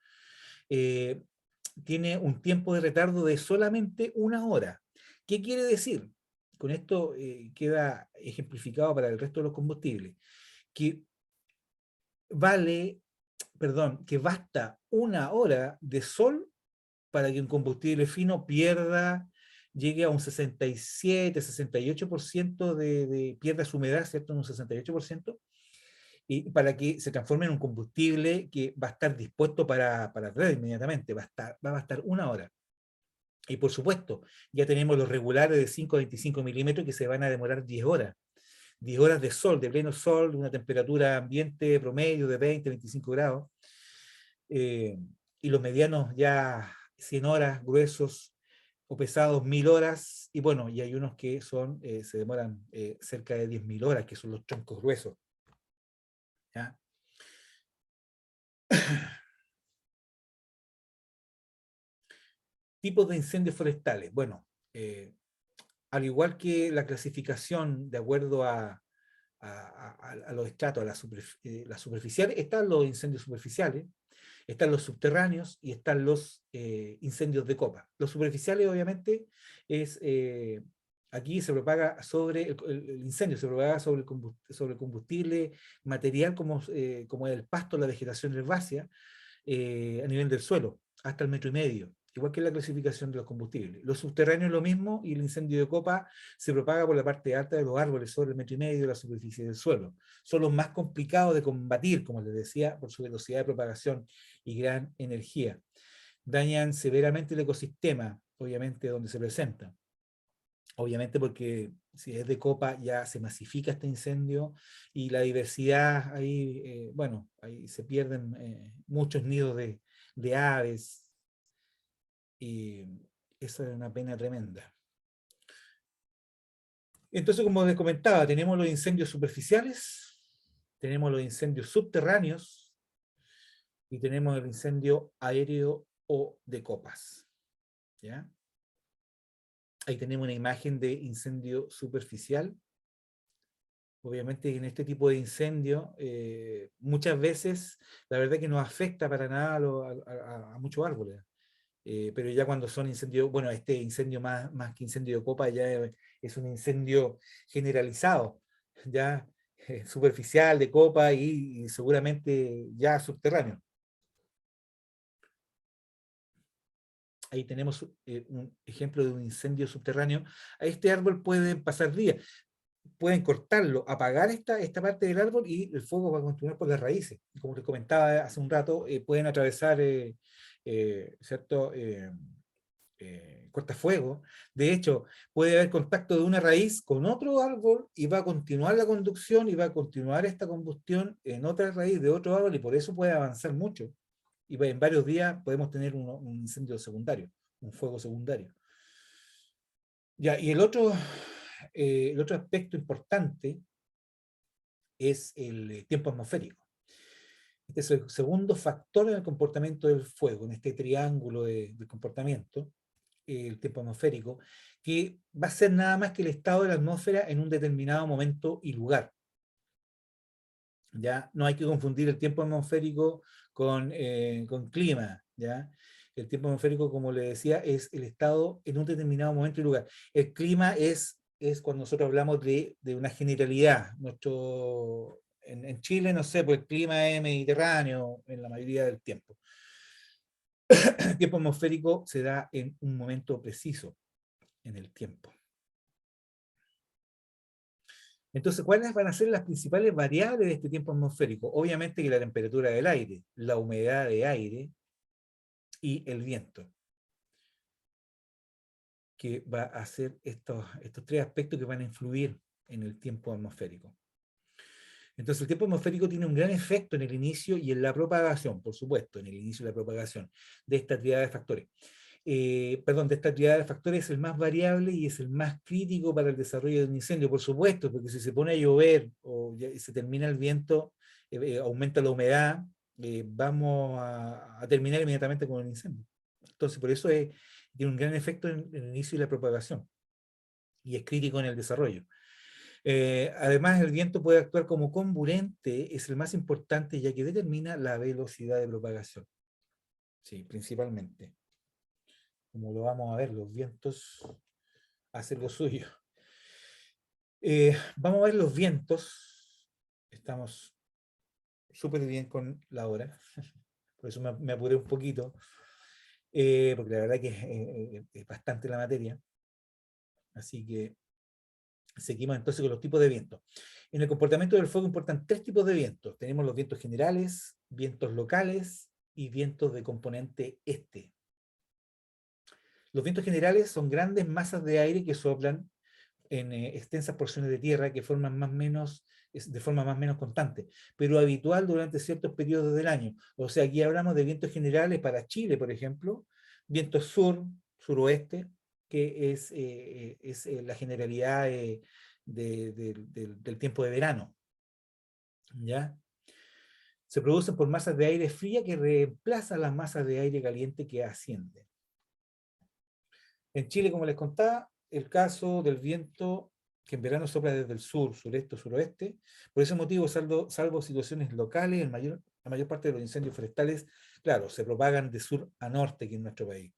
tiene un tiempo de retardo de solamente 1 hora. ¿Qué quiere decir? Con esto queda ejemplificado para el resto de los combustibles, que basta 1 hora de sol para que un combustible fino pierda llegue a un 67, 68% pierda su humedad, ¿cierto? En un 68%, y para que se transforme en un combustible que va a estar dispuesto para arder inmediatamente, va a bastar 1 hora. Y por supuesto, ya tenemos los regulares de 5 a 25 milímetros que se van a demorar 10 horas. 10 horas de sol, de pleno sol, de una temperatura ambiente promedio de 20, 25 grados. Y los medianos ya 100 horas, gruesos o pesados 1000 horas. Y bueno, y hay unos que son, se demoran cerca de 10.000 horas, que son los troncos gruesos. ¿Ya? Tipos de incendios forestales. Bueno, al igual que la clasificación de acuerdo a los estratos, la superficial, están los incendios superficiales, están los subterráneos y están los incendios de copa. Los superficiales, obviamente, aquí se propaga sobre, el incendio se propaga sobre el combustible material como el pasto, la vegetación herbácea, a nivel del suelo, hasta el 1,5 metros, igual que la clasificación de los combustibles. Los subterráneos es lo mismo, y el incendio de copa se propaga por la parte alta de los árboles sobre el 1,5 metros de la superficie del suelo. Son los más complicados de combatir, como les decía, por su velocidad de propagación y gran energía. Dañan severamente el ecosistema, obviamente, donde se presentan. Obviamente porque si es de copa ya se masifica este incendio y la diversidad ahí, bueno, ahí se pierden muchos nidos de aves, y esa es una pena tremenda. Entonces, como les comentaba, tenemos los incendios superficiales, tenemos los incendios subterráneos y tenemos el incendio aéreo o de copas. ¿Ya? Ahí tenemos una imagen de incendio superficial. Obviamente en este tipo de incendio, muchas veces la verdad que no afecta para nada a muchos árboles. Pero ya cuando son incendios, bueno, este incendio más que incendio de copa ya es un incendio generalizado, ya superficial, de copa y seguramente ya subterráneo. Ahí tenemos un ejemplo de un incendio subterráneo. A este árbol pueden pasar días, pueden cortarlo, apagar esta parte del árbol y el fuego va a continuar por las raíces. Como les comentaba hace un rato, pueden atravesar, ¿cierto? Cortafuego. De hecho, puede haber contacto de una raíz con otro árbol y va a continuar la conducción y va a continuar esta combustión en otra raíz de otro árbol, y por eso puede avanzar mucho. Y en varios días podemos tener un incendio secundario, un fuego secundario. Ya, y el otro aspecto importante es el tiempo atmosférico. Este es el segundo factor en el comportamiento del fuego, en este triángulo de comportamiento, el tiempo atmosférico, que va a ser nada más que el estado de la atmósfera en un determinado momento y lugar. ¿Ya? No hay que confundir el tiempo atmosférico con clima, ¿ya? El tiempo atmosférico, como le decía, es el estado en un determinado momento y lugar. El clima es cuando nosotros hablamos de una generalidad. En Chile, no sé, pues el clima es mediterráneo en la mayoría del tiempo. El tiempo atmosférico se da en un momento preciso en el tiempo. Entonces, ¿cuáles van a ser las principales variables de este tiempo atmosférico? Obviamente que la temperatura del aire, la humedad de aire y el viento, que va a ser estos tres aspectos que van a influir en el tiempo atmosférico. Entonces, el tiempo atmosférico tiene un gran efecto en el inicio y en la propagación, por supuesto, en el inicio y la propagación de esta triada de factores. De esta triada de factores es el más variable y es el más crítico para el desarrollo de un incendio, por supuesto, porque si se pone a llover o se termina el viento, aumenta la humedad, vamos a terminar inmediatamente con el incendio. Entonces, por eso tiene un gran efecto en el inicio y la propagación, y es crítico en el desarrollo. Además, el viento puede actuar como comburente, es el más importante, ya que determina la velocidad de propagación. Sí, principalmente. Como lo vamos a ver, los vientos hacen lo suyo. Vamos a ver los vientos. Estamos súper bien con la hora. Por eso me apuré un poquito. Porque la verdad que es bastante la materia. Así que seguimos entonces con los tipos de vientos. En el comportamiento del fuego importan 3 tipos de vientos. Tenemos los vientos generales, vientos locales y vientos de componente este. Los vientos generales son grandes masas de aire que soplan en extensas porciones de tierra que forman de forma más o menos constante, pero habitual durante ciertos periodos del año. O sea, aquí hablamos de vientos generales para Chile, por ejemplo, vientos sur, suroeste, que es la generalidad del tiempo de verano. ¿Ya? Se producen por masas de aire fría que reemplazan las masas de aire caliente que ascienden. En Chile, como les contaba, el caso del viento que en verano sopla desde el sur, sureste o suroeste. Por ese motivo, salvo situaciones locales, la mayor parte de los incendios forestales, claro, se propagan de sur a norte aquí en nuestro país.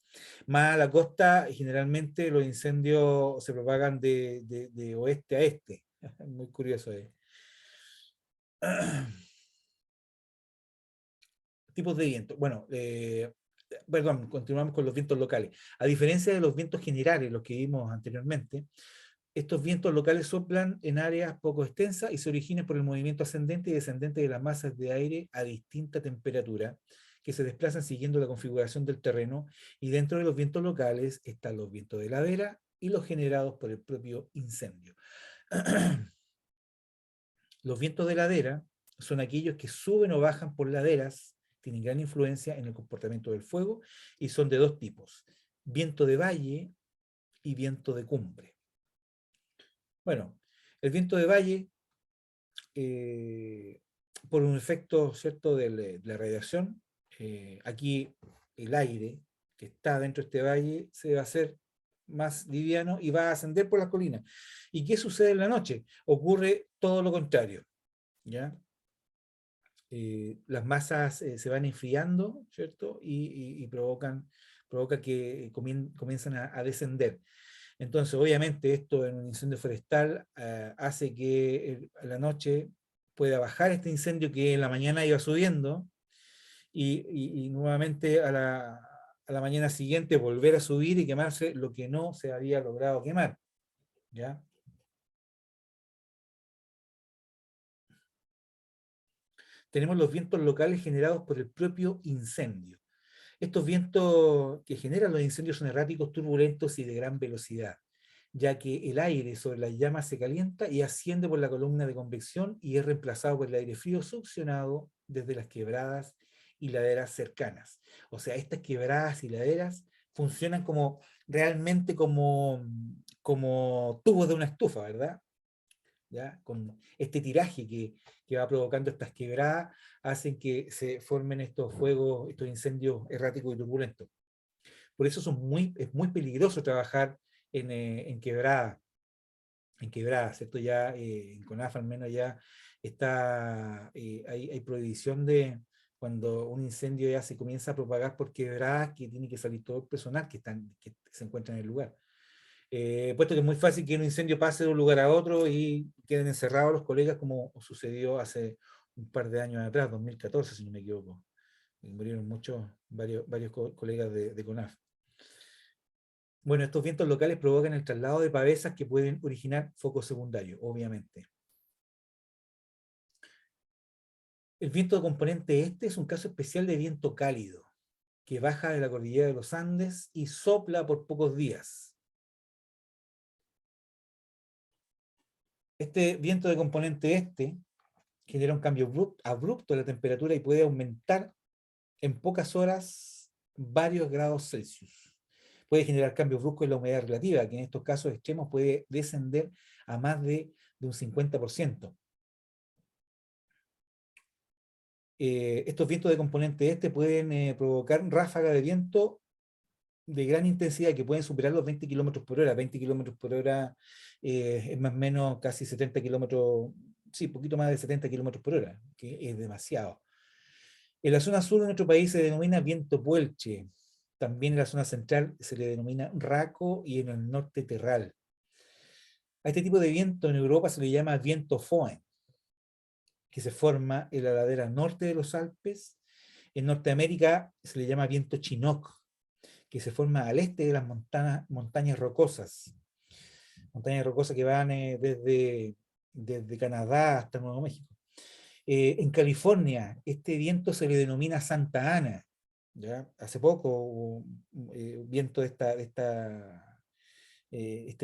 Más a la costa, generalmente los incendios se propagan de oeste a este. Muy curioso. Tipos de viento. Bueno, perdón, continuamos con los vientos locales. A diferencia de los vientos generales, los que vimos anteriormente, estos vientos locales soplan en áreas poco extensas y se originan por el movimiento ascendente y descendente de las masas de aire a distinta temperatura, que se desplazan siguiendo la configuración del terreno, y dentro de los vientos locales están los vientos de ladera y los generados por el propio incendio. Los vientos de ladera son aquellos que suben o bajan por laderas, tienen gran influencia en el comportamiento del fuego y son de 2 tipos: viento de valle y viento de cumbre. Bueno, el viento de valle, por un efecto, ¿cierto?, de la radiación, aquí el aire que está dentro de este valle se va a hacer más liviano y va a ascender por las colinas. ¿Y qué sucede en la noche? Ocurre todo lo contrario, ¿ya? Las masas se van enfriando, ¿cierto? Y provoca que comienzan a descender. Entonces, obviamente, esto en un incendio forestal hace que a la noche pueda bajar este incendio que en la mañana iba subiendo y nuevamente a la mañana siguiente volver a subir y quemarse lo que no se había logrado quemar, ¿ya? Tenemos los vientos locales generados por el propio incendio. Estos vientos que generan los incendios son erráticos, turbulentos y de gran velocidad, ya que el aire sobre las llamas se calienta y asciende por la columna de convección y es reemplazado por el aire frío succionado desde las quebradas y laderas cercanas. O sea, estas quebradas y laderas funcionan realmente como tubos de una estufa, ¿verdad? ¿Ya? Con este tiraje que va provocando estas quebradas, hacen que se formen estos fuegos, estos incendios erráticos y turbulentos. Por eso es muy peligroso trabajar en quebradas, ¿cierto? Ya en CONAF al menos ya hay prohibición de cuando un incendio ya se comienza a propagar por quebradas, que tiene que salir todo el personal que se encuentra en el lugar. Puesto que es muy fácil que un incendio pase de un lugar a otro y queden encerrados los colegas, como sucedió hace un par de años atrás, 2014, si no me equivoco. Murieron varios colegas de CONAF. Bueno, estos vientos locales provocan el traslado de pavesas que pueden originar focos secundarios, obviamente. El viento de componente este es un caso especial de viento cálido, que baja de la cordillera de los Andes y sopla por pocos días. Este viento de componente este genera un cambio abrupto de la temperatura y puede aumentar en pocas horas varios grados Celsius. Puede generar cambios bruscos en la humedad relativa, que en estos casos extremos puede descender a más de un 50%. Estos vientos de componente este pueden provocar ráfagas de viento de gran intensidad que pueden superar los 20 km por hora. 20 km por hora es más o menos casi 70 kilómetros, sí, poquito más de 70 km por hora, que es demasiado. En la zona sur de nuestro país se denomina viento puelche. También en la zona central se le denomina raco y en el norte terral. A este tipo de viento en Europa se le llama viento Foehn, que se forma en la ladera norte de los Alpes. En Norteamérica se le llama viento Chinook, que se forma al este de las montañas rocosas. montañas rocosas que van desde Canadá hasta Nuevo México. En California, este viento se le denomina Santa Ana. ¿Ya? Hace poco hubo viento este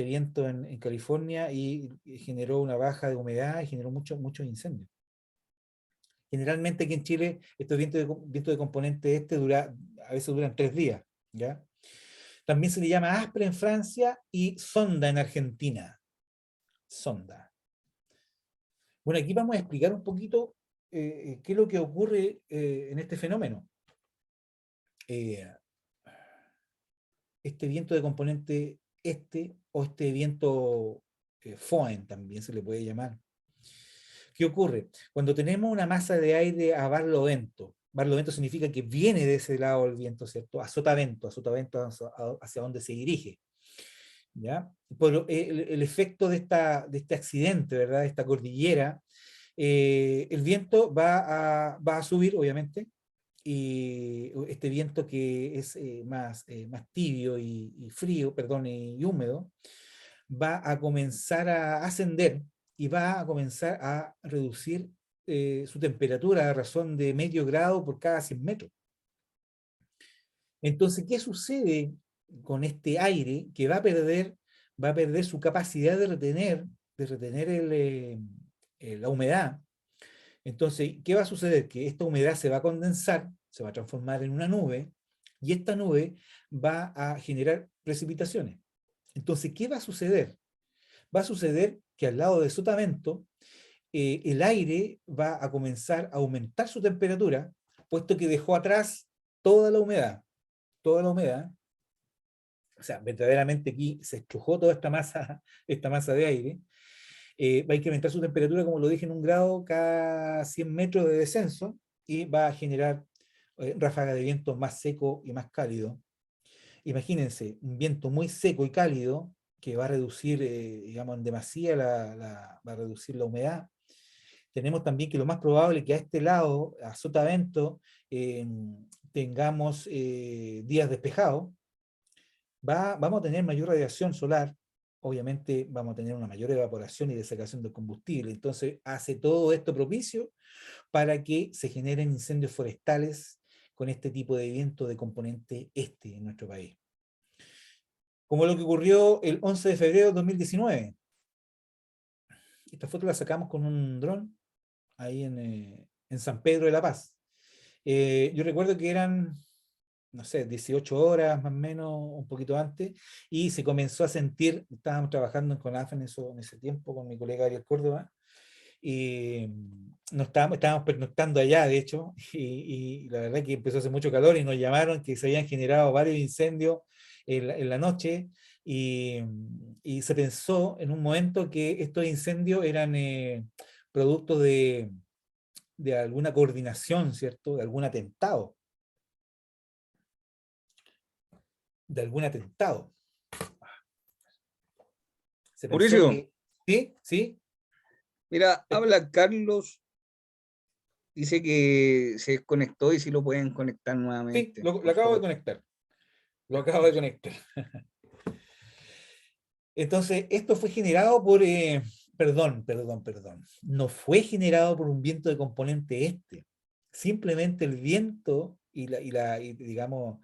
viento en California y generó una baja de humedad y generó muchos incendios. Generalmente aquí en Chile estos vientos de componente a veces duran 3 días. ¿Ya? También se le llama Aspre en Francia y Sonda en Argentina. Sonda. Bueno, aquí vamos a explicar un poquito qué es lo que ocurre en este fenómeno. Este viento de componente o este viento Foehn también se le puede llamar. ¿Qué ocurre? Cuando tenemos una masa de aire a barlovento significa que viene de ese lado el viento, ¿cierto? A sotavento hacia donde se dirige. ¿Ya? Por el efecto de este accidente, ¿verdad? De esta cordillera, el viento va a subir, obviamente, y este viento que es más tibio y frío, perdón, y húmedo, va a comenzar a ascender y va a comenzar a reducir su temperatura a razón de medio grado por cada 100 metros. Entonces, ¿qué sucede con este aire que va a perder su capacidad de retener la humedad? Entonces, ¿qué va a suceder? Que esta humedad se va a condensar, se va a transformar en una nube, y esta nube va a generar precipitaciones. Entonces, ¿qué va a suceder? Va a suceder que al lado de sotavento, el aire va a comenzar a aumentar su temperatura, puesto que dejó atrás toda la humedad. O sea, verdaderamente aquí se estrujó toda esta masa de aire. Va a incrementar su temperatura, como lo dije, en 1 grado cada 100 metros de descenso, y va a generar ráfagas de viento más seco y más cálido. Imagínense, un viento muy seco y cálido que va a reducir, digamos, en demasía va a reducir la humedad. Tenemos también que lo más probable es que a este lado, a sotavento, tengamos días despejados. Vamos a tener mayor radiación solar, obviamente vamos a tener una mayor evaporación y desecación del combustible. Entonces hace todo esto propicio para que se generen incendios forestales con este tipo de viento de componente este en nuestro país. Como lo que ocurrió el 11 de febrero de 2019. Esta foto la sacamos con un dron ahí en San Pedro de la Paz. Yo recuerdo que eran, no sé, 18 horas más o menos, un poquito antes, y se comenzó a sentir, estábamos trabajando en CONAF en ese tiempo con mi colega Ariel Córdoba, y estábamos pernoctando allá, de hecho, y la verdad que empezó a hacer mucho calor y nos llamaron que se habían generado varios incendios en la noche, y se pensó en un momento que estos incendios eran producto de alguna coordinación, ¿cierto? De algún atentado. Se pensó Mauricio, que... ¿Sí? ¿Sí? mira, habla Carlos, dice que se desconectó y si lo pueden conectar Sí, nuevamente, lo por acabo de favor. conectar. Lo acabo de conectar. Entonces, esto fue generado por... perdón. No fue generado por un viento de componente este. Simplemente el viento y digamos,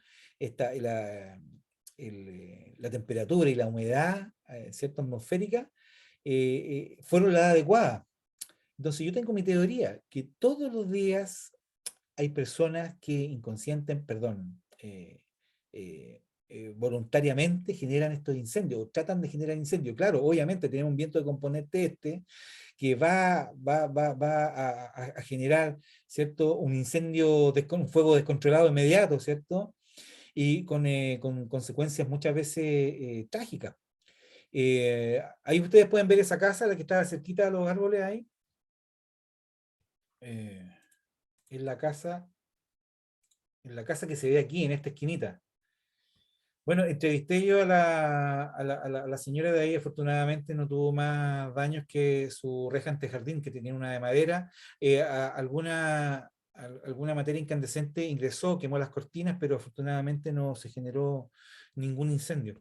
la temperatura y la humedad, ¿cierto? Atmosférica, fueron las adecuadas. Entonces yo tengo mi teoría, que todos los días hay personas que voluntariamente generan estos incendios, o tratan de generar incendios. Claro, obviamente tenemos un viento de componente que va a generar, ¿cierto? Un incendio, un fuego descontrolado inmediato, ¿cierto? Y con consecuencias muchas veces trágicas. Ahí ustedes pueden ver esa casa, la que está cerquita de los árboles ahí. Es la casa que se ve aquí, en esta esquinita. Bueno, entrevisté yo a la señora de ahí, afortunadamente no tuvo más daños que su reja antejardín, que tenía una de madera. Alguna materia incandescente ingresó, quemó las cortinas, pero afortunadamente no se generó ningún incendio.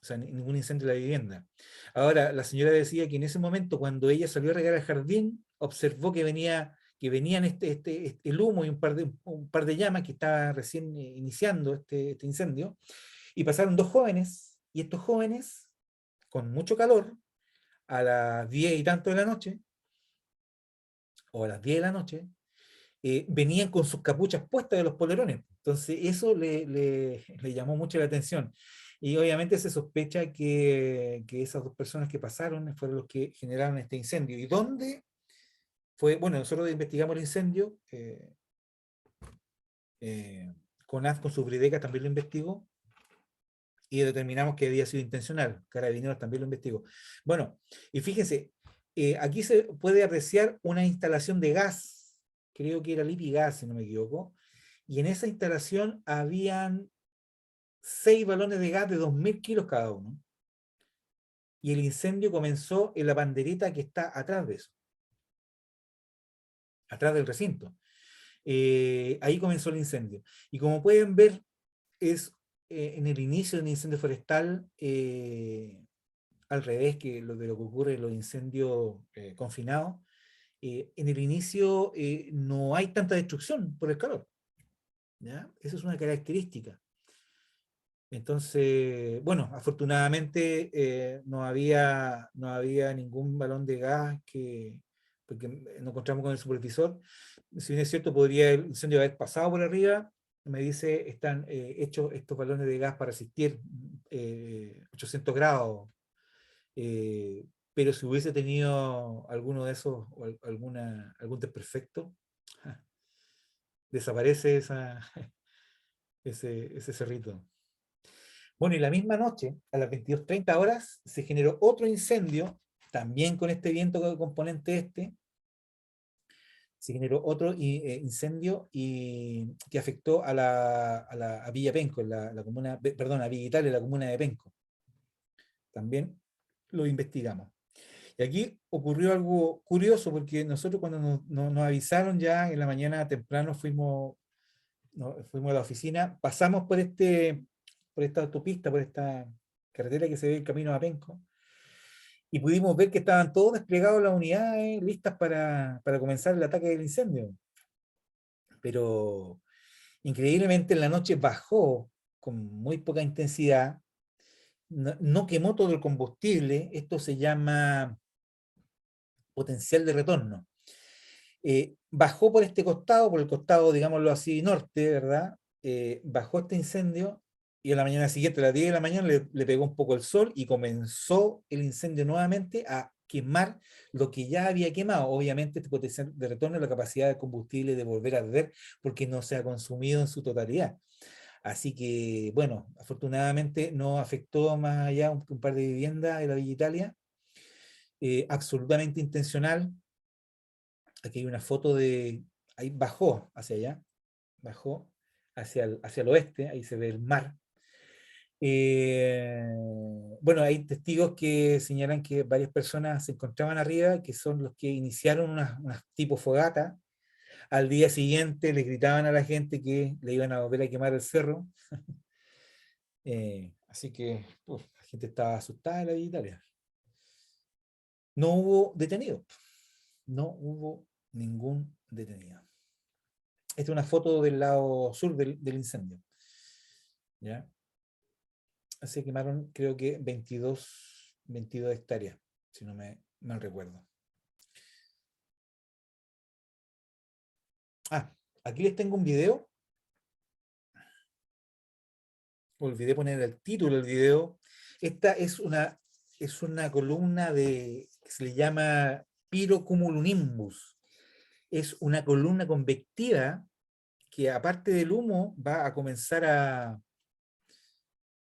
sea, ningún incendio en la vivienda. Ahora, la señora decía que en ese momento, cuando ella salió a regar el jardín, observó que venían el humo y un par de llamas que estaba recién iniciando este incendio, y pasaron dos jóvenes, y estos jóvenes, con mucho calor, a las 10 y tanto de la noche, o a las 10 de la noche, venían con sus capuchas puestas de los polerones. Entonces eso le llamó mucho la atención. Y obviamente se sospecha que esas dos personas que pasaron fueron los que generaron este incendio. ¿Y dónde fue? Bueno, nosotros investigamos el incendio, CONAF con su Brideca también lo investigó, y determinamos que había sido intencional. Carabineros también lo investigó. Bueno, y fíjense, aquí se puede apreciar una instalación de gas, creo que era Lipigas, si no me equivoco, y en esa instalación habían 6 balones de gas de 2000 kilos cada uno, y el incendio comenzó en la banderita que está atrás de eso, atrás del recinto. Ahí comenzó el incendio. Y como pueden ver, es en el inicio de un incendio forestal, al revés que de lo que ocurre en los incendios confinados. En el inicio no hay tanta destrucción por el calor, ¿ya? Esa es una característica. Entonces, bueno, afortunadamente no había ningún balón de gas porque nos encontramos con el supervisor. Si bien es cierto, podría el incendio haber pasado por arriba. Me dice, están hechos estos balones de gas para resistir 800 grados. Pero si hubiese tenido alguno de esos, o algún desperfecto, desaparece ese cerrito. Bueno, y la misma noche, a las 22:30 horas, se generó otro incendio, también con este viento componente se generó otro incendio que afectó a Villa Penco, la comuna, perdón, a Villa Italia, la comuna de Penco. También lo investigamos. Y aquí ocurrió algo curioso, porque nosotros cuando nos avisaron ya en la mañana temprano fuimos a la oficina, pasamos por esta autopista, por esta carretera que se ve el camino a Penco, y pudimos ver que estaban todos desplegados las unidades listas para comenzar el ataque del incendio. Pero increíblemente en la noche bajó con muy poca intensidad, no quemó todo el combustible. Esto se llama potencial de retorno. Bajó por este costado, por el costado, digámoslo así, norte, ¿verdad? Bajó este incendio, y a la mañana siguiente, a las 10 de la mañana, le pegó un poco el sol y comenzó el incendio nuevamente a quemar lo que ya había quemado. Obviamente este potencial de retorno es la capacidad de combustible de volver a arder, porque no se ha consumido en su totalidad. Así que, bueno, afortunadamente no afectó más allá un par de viviendas de la Villa Italia. Absolutamente intencional. Aquí hay una foto ahí bajó hacia allá, bajó hacia el oeste, ahí se ve el mar. Bueno, hay testigos que señalan que varias personas se encontraban arriba, que son los que iniciaron unas tipo fogata. Al día siguiente les gritaban a la gente que le iban a volver a quemar el cerro. Así que la gente estaba asustada en la Villa Italia. No hubo detenido, no hubo ningún detenido. Esta es una foto del lado sur del incendio. ¿Ya? Se quemaron, creo que 22 hectáreas, si no me mal recuerdo. Aquí les tengo un video. Olvidé poner el título del video. Esta es una columna que se le llama pirocumulonimbus. Es una columna convectiva que, aparte del humo, va a comenzar a...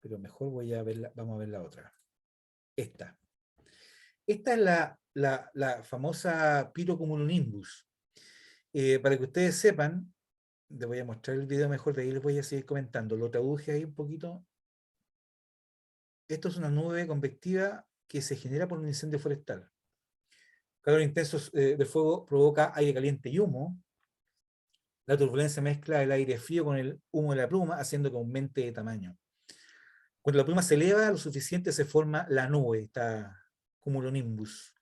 Pero mejor vamos a ver la otra. Esta es la famosa pirocumulonimbus. Para que ustedes sepan, les voy a mostrar el video mejor, de ahí les voy a seguir comentando. Lo traduje ahí un poquito. Esto es una nube convectiva que se genera por un incendio forestal. Calor intenso de fuego provoca aire caliente y humo. La turbulencia mezcla el aire frío con el humo de la pluma, haciendo que aumente de tamaño. Cuando la pluma se eleva lo suficiente se forma la nube, esta cumulonimbus.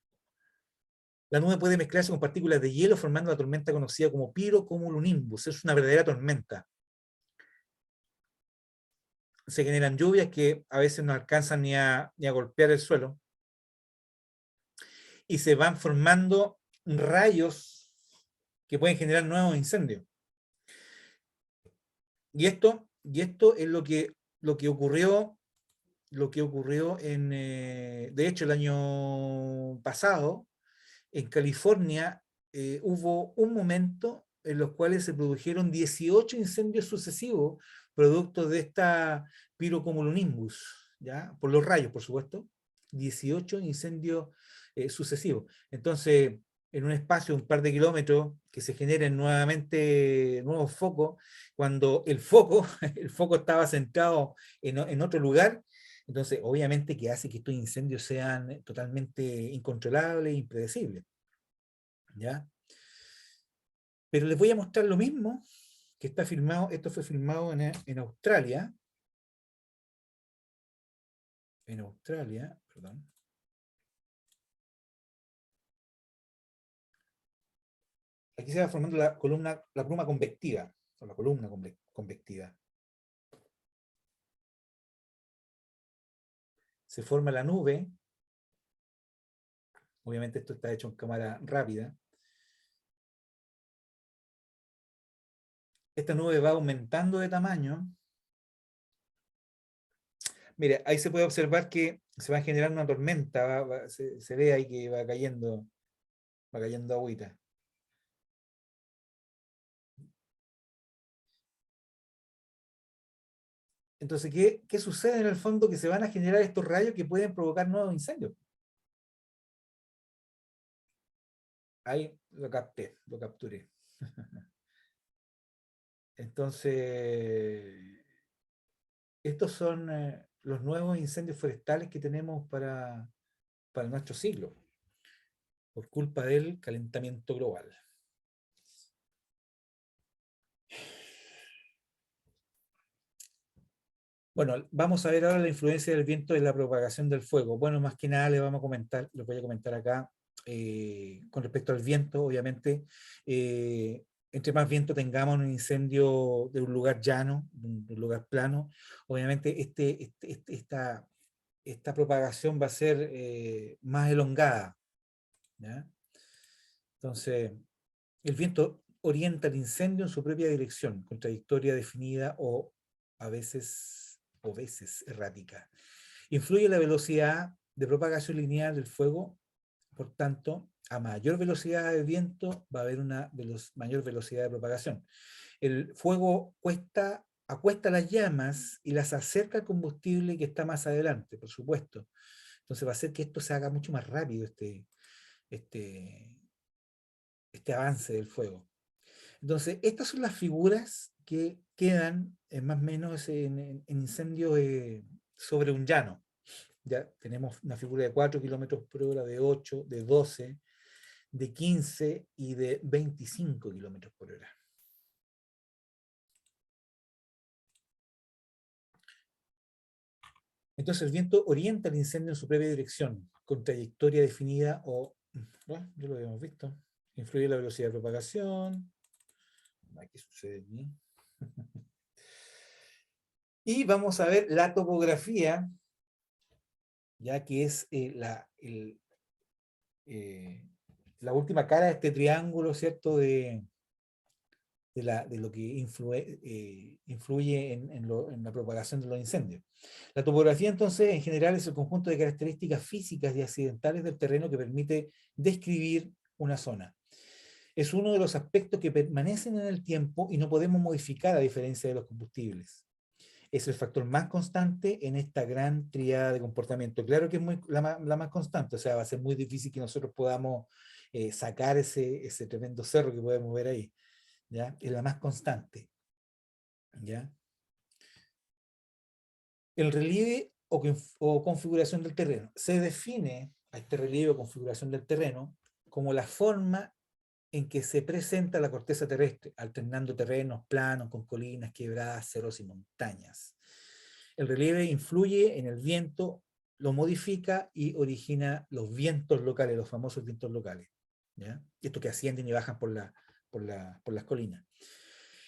La nube puede mezclarse con partículas de hielo formando la tormenta conocida como pirocumulonimbus. Es una verdadera tormenta. Se generan lluvias que a veces no alcanzan ni a golpear el suelo. Y se van formando rayos que pueden generar nuevos incendios. Y esto es lo que ocurrió de hecho, el año pasado, en California, hubo un momento en los cuales se produjeron 18 incendios sucesivos, producto de esta pirocumulonimbus, ¿ya? Por los rayos, por supuesto. 18 incendios sucesivos. Entonces, en un espacio de un par de kilómetros, que se generen nuevamente nuevos focos, cuando el foco estaba centrado en otro lugar. Entonces, obviamente que hace que estos incendios sean totalmente incontrolables e impredecibles. ¿Ya? Pero les voy a mostrar lo mismo que está filmado. Esto fue filmado en Australia. En Australia, perdón. Aquí se va formando la pluma convectiva, o la columna convectiva. Se forma la nube. Obviamente esto está hecho en cámara rápida. Esta nube va aumentando de tamaño. Mira, ahí se puede observar que se va generando una tormenta. Se ve ahí que va cayendo agüita. Entonces, ¿qué sucede en el fondo? Que se van a generar estos rayos que pueden provocar nuevos incendios. Ahí lo capturé. Entonces, estos son los nuevos incendios forestales que tenemos para nuestro siglo, por culpa del calentamiento global. Bueno, vamos a ver ahora la influencia del viento en la propagación del fuego. Bueno, más que nada les voy a comentar acá, con respecto al viento, obviamente, entre más viento tengamos en un incendio de un lugar llano, de un lugar plano, obviamente esta propagación va a ser más elongada, ¿ya? Entonces, el viento orienta el incendio en su propia dirección, con trayectoria definida o a veces errática. Influye la velocidad de propagación lineal del fuego, por tanto, a mayor velocidad de viento va a haber una mayor velocidad de propagación. El fuego acuesta las llamas y las acerca al combustible que está más adelante, por supuesto. Entonces va a hacer que esto se haga mucho más rápido, este avance del fuego. Entonces, estas son las figuras que quedan más o menos en incendios sobre un llano. Ya tenemos una figura de 4 kilómetros por hora, de 8, de 12, de 15 y de 25 kilómetros por hora. Entonces el viento orienta el incendio en su propia dirección, con trayectoria definida o, bueno, ya lo habíamos visto, influye la velocidad de propagación. ¿Qué sucede aquí? Y vamos a ver la topografía, ya que es la última cara de este triángulo, ¿cierto? De lo que influye en la propagación de los incendios. La topografía, entonces, en general es el conjunto de características físicas y accidentales del terreno que permite describir una zona. Es uno de los aspectos que permanecen en el tiempo y no podemos modificar a diferencia de los combustibles. Es el factor más constante en esta gran tríada de comportamiento. Claro que es la más constante, o sea, va a ser muy difícil que nosotros podamos sacar ese tremendo cerro que podemos ver ahí. ¿Ya? Es la más constante. ¿Ya? El relieve o configuración del terreno. Se define a este relieve o configuración del terreno como la forma en que se presenta la corteza terrestre, alternando terrenos planos con colinas, quebradas, cerros y montañas. El relieve influye en el viento, lo modifica y origina los vientos locales, los famosos vientos locales, ¿ya? Estos que ascienden y bajan por las colinas.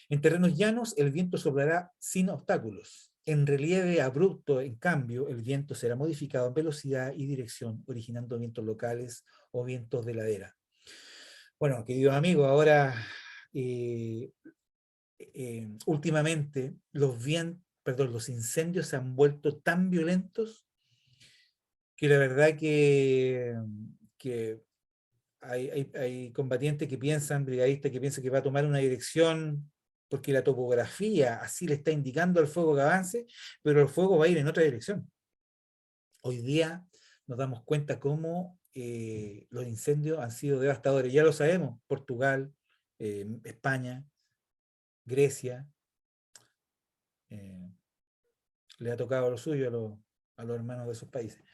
En terrenos llanos, el viento soplará sin obstáculos. En relieve abrupto, en cambio, el viento será modificado en velocidad y dirección, originando vientos locales o vientos de ladera. Bueno, queridos amigos, ahora últimamente los incendios se han vuelto tan violentos que la verdad que hay combatientes que piensan, brigadistas que piensan que va a tomar una dirección porque la topografía así le está indicando al fuego que avance, pero el fuego va a ir en otra dirección. Hoy día nos damos cuenta cómo los incendios han sido devastadores. Ya lo sabemos, Portugal, España, Grecia, le ha tocado lo suyo a los hermanos de esos países.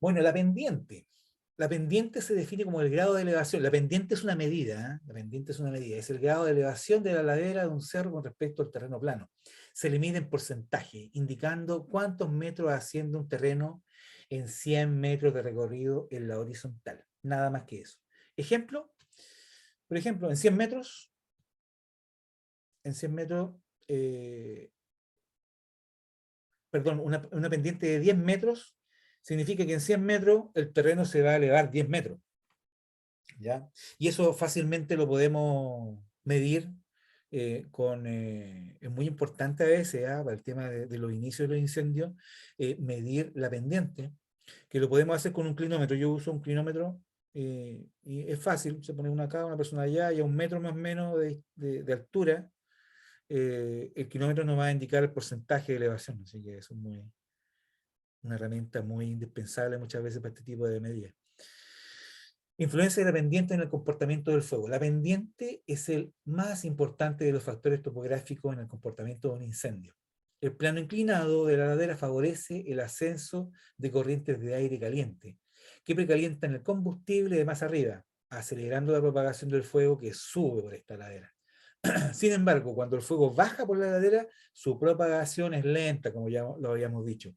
Bueno, la pendiente. La pendiente se define como el grado de elevación. La pendiente es una medida, ¿eh? La pendiente es una medida. Es el grado de elevación de la ladera de un cerro con respecto al terreno plano. Se le mide en porcentaje, indicando cuántos metros asciende un terreno en 100 metros de recorrido en la horizontal. Nada más que eso. Ejemplo, por ejemplo, en 100 metros, perdón, una pendiente de 10 metros significa que en 100 metros el terreno se va a elevar 10 metros. ¿Ya? Y eso fácilmente lo podemos medir es muy importante a veces, para el tema de los inicios de los incendios, medir la pendiente, que lo podemos hacer con un clinómetro. Yo uso un clinómetro y es fácil, se pone una acá, una persona allá, y a 1 metro más o menos de altura, el kilómetro nos va a indicar el porcentaje de elevación, así que eso es una herramienta muy indispensable muchas veces para este tipo de medidas. Influencia de la pendiente en el comportamiento del fuego. La pendiente es el más importante de los factores topográficos en el comportamiento de un incendio. El plano inclinado de la ladera favorece el ascenso de corrientes de aire caliente, que precalientan el combustible de más arriba, acelerando la propagación del fuego que sube por esta ladera. Sin embargo, cuando el fuego baja por la ladera, su propagación es lenta, como ya lo habíamos dicho,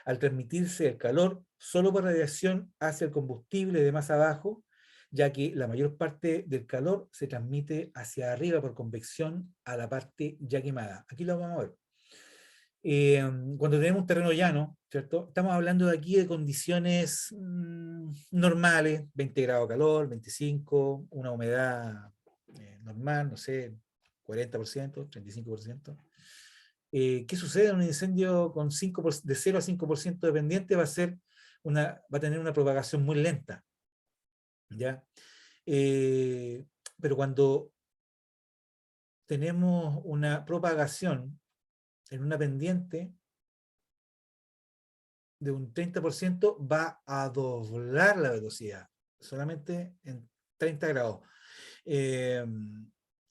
al transmitirse el calor solo por radiación hacia el combustible de más abajo, ya que la mayor parte del calor se transmite hacia arriba por convección a la parte ya quemada. Aquí lo vamos a ver. Cuando tenemos un terreno llano, ¿cierto? Estamos hablando de aquí de condiciones normales, 20 grados de calor, 25, una humedad normal, no sé, 40%, 35%. ¿Qué sucede en un incendio con de 0 a 5% de pendiente? Va a tener una propagación muy lenta, ¿ya? Pero cuando tenemos una propagación en una pendiente de un 30%, va a doblar la velocidad, solamente en 30 grados.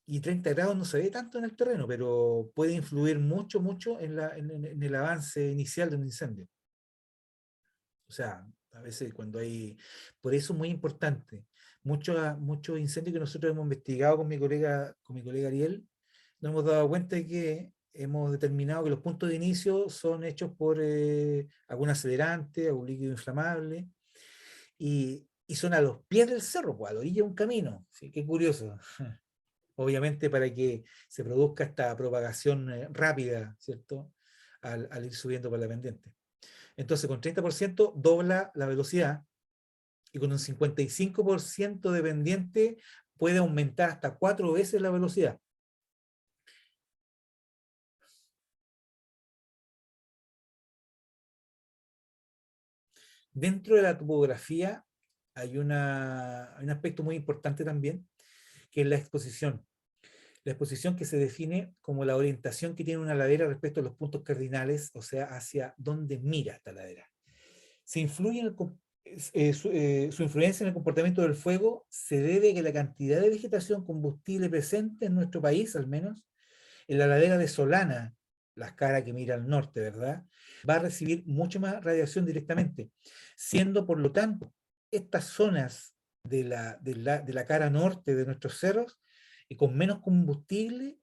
Y 30 grados no se ve tanto en el terreno, pero puede influir mucho en el avance inicial de un incendio. O sea, a veces cuando hay... Por eso es muy importante. Muchos incendios que nosotros hemos investigado con mi colega Ariel, nos hemos dado cuenta de que hemos determinado que los puntos de inicio son hechos por algún acelerante, algún líquido inflamable, y son a los pies del cerro, pues, a la orilla de un camino. ¿Sí? Qué curioso. Obviamente para que se produzca esta propagación rápida, ¿cierto? Al ir subiendo por la pendiente. Entonces, con 30% dobla la velocidad, y con un 55% de pendiente puede aumentar hasta 4 veces la velocidad. Dentro de la topografía hay un aspecto muy importante también, que es la exposición. La exposición que se define como la orientación que tiene una ladera respecto a los puntos cardinales, o sea, hacia dónde mira esta ladera. Su influencia en el comportamiento del fuego se debe a que la cantidad de vegetación combustible presente en nuestro país, al menos, en la ladera de Solana, la cara que mira al norte, ¿verdad?, va a recibir mucho más radiación directamente, siendo por lo tanto estas zonas de la cara norte de nuestros cerros con menos combustible,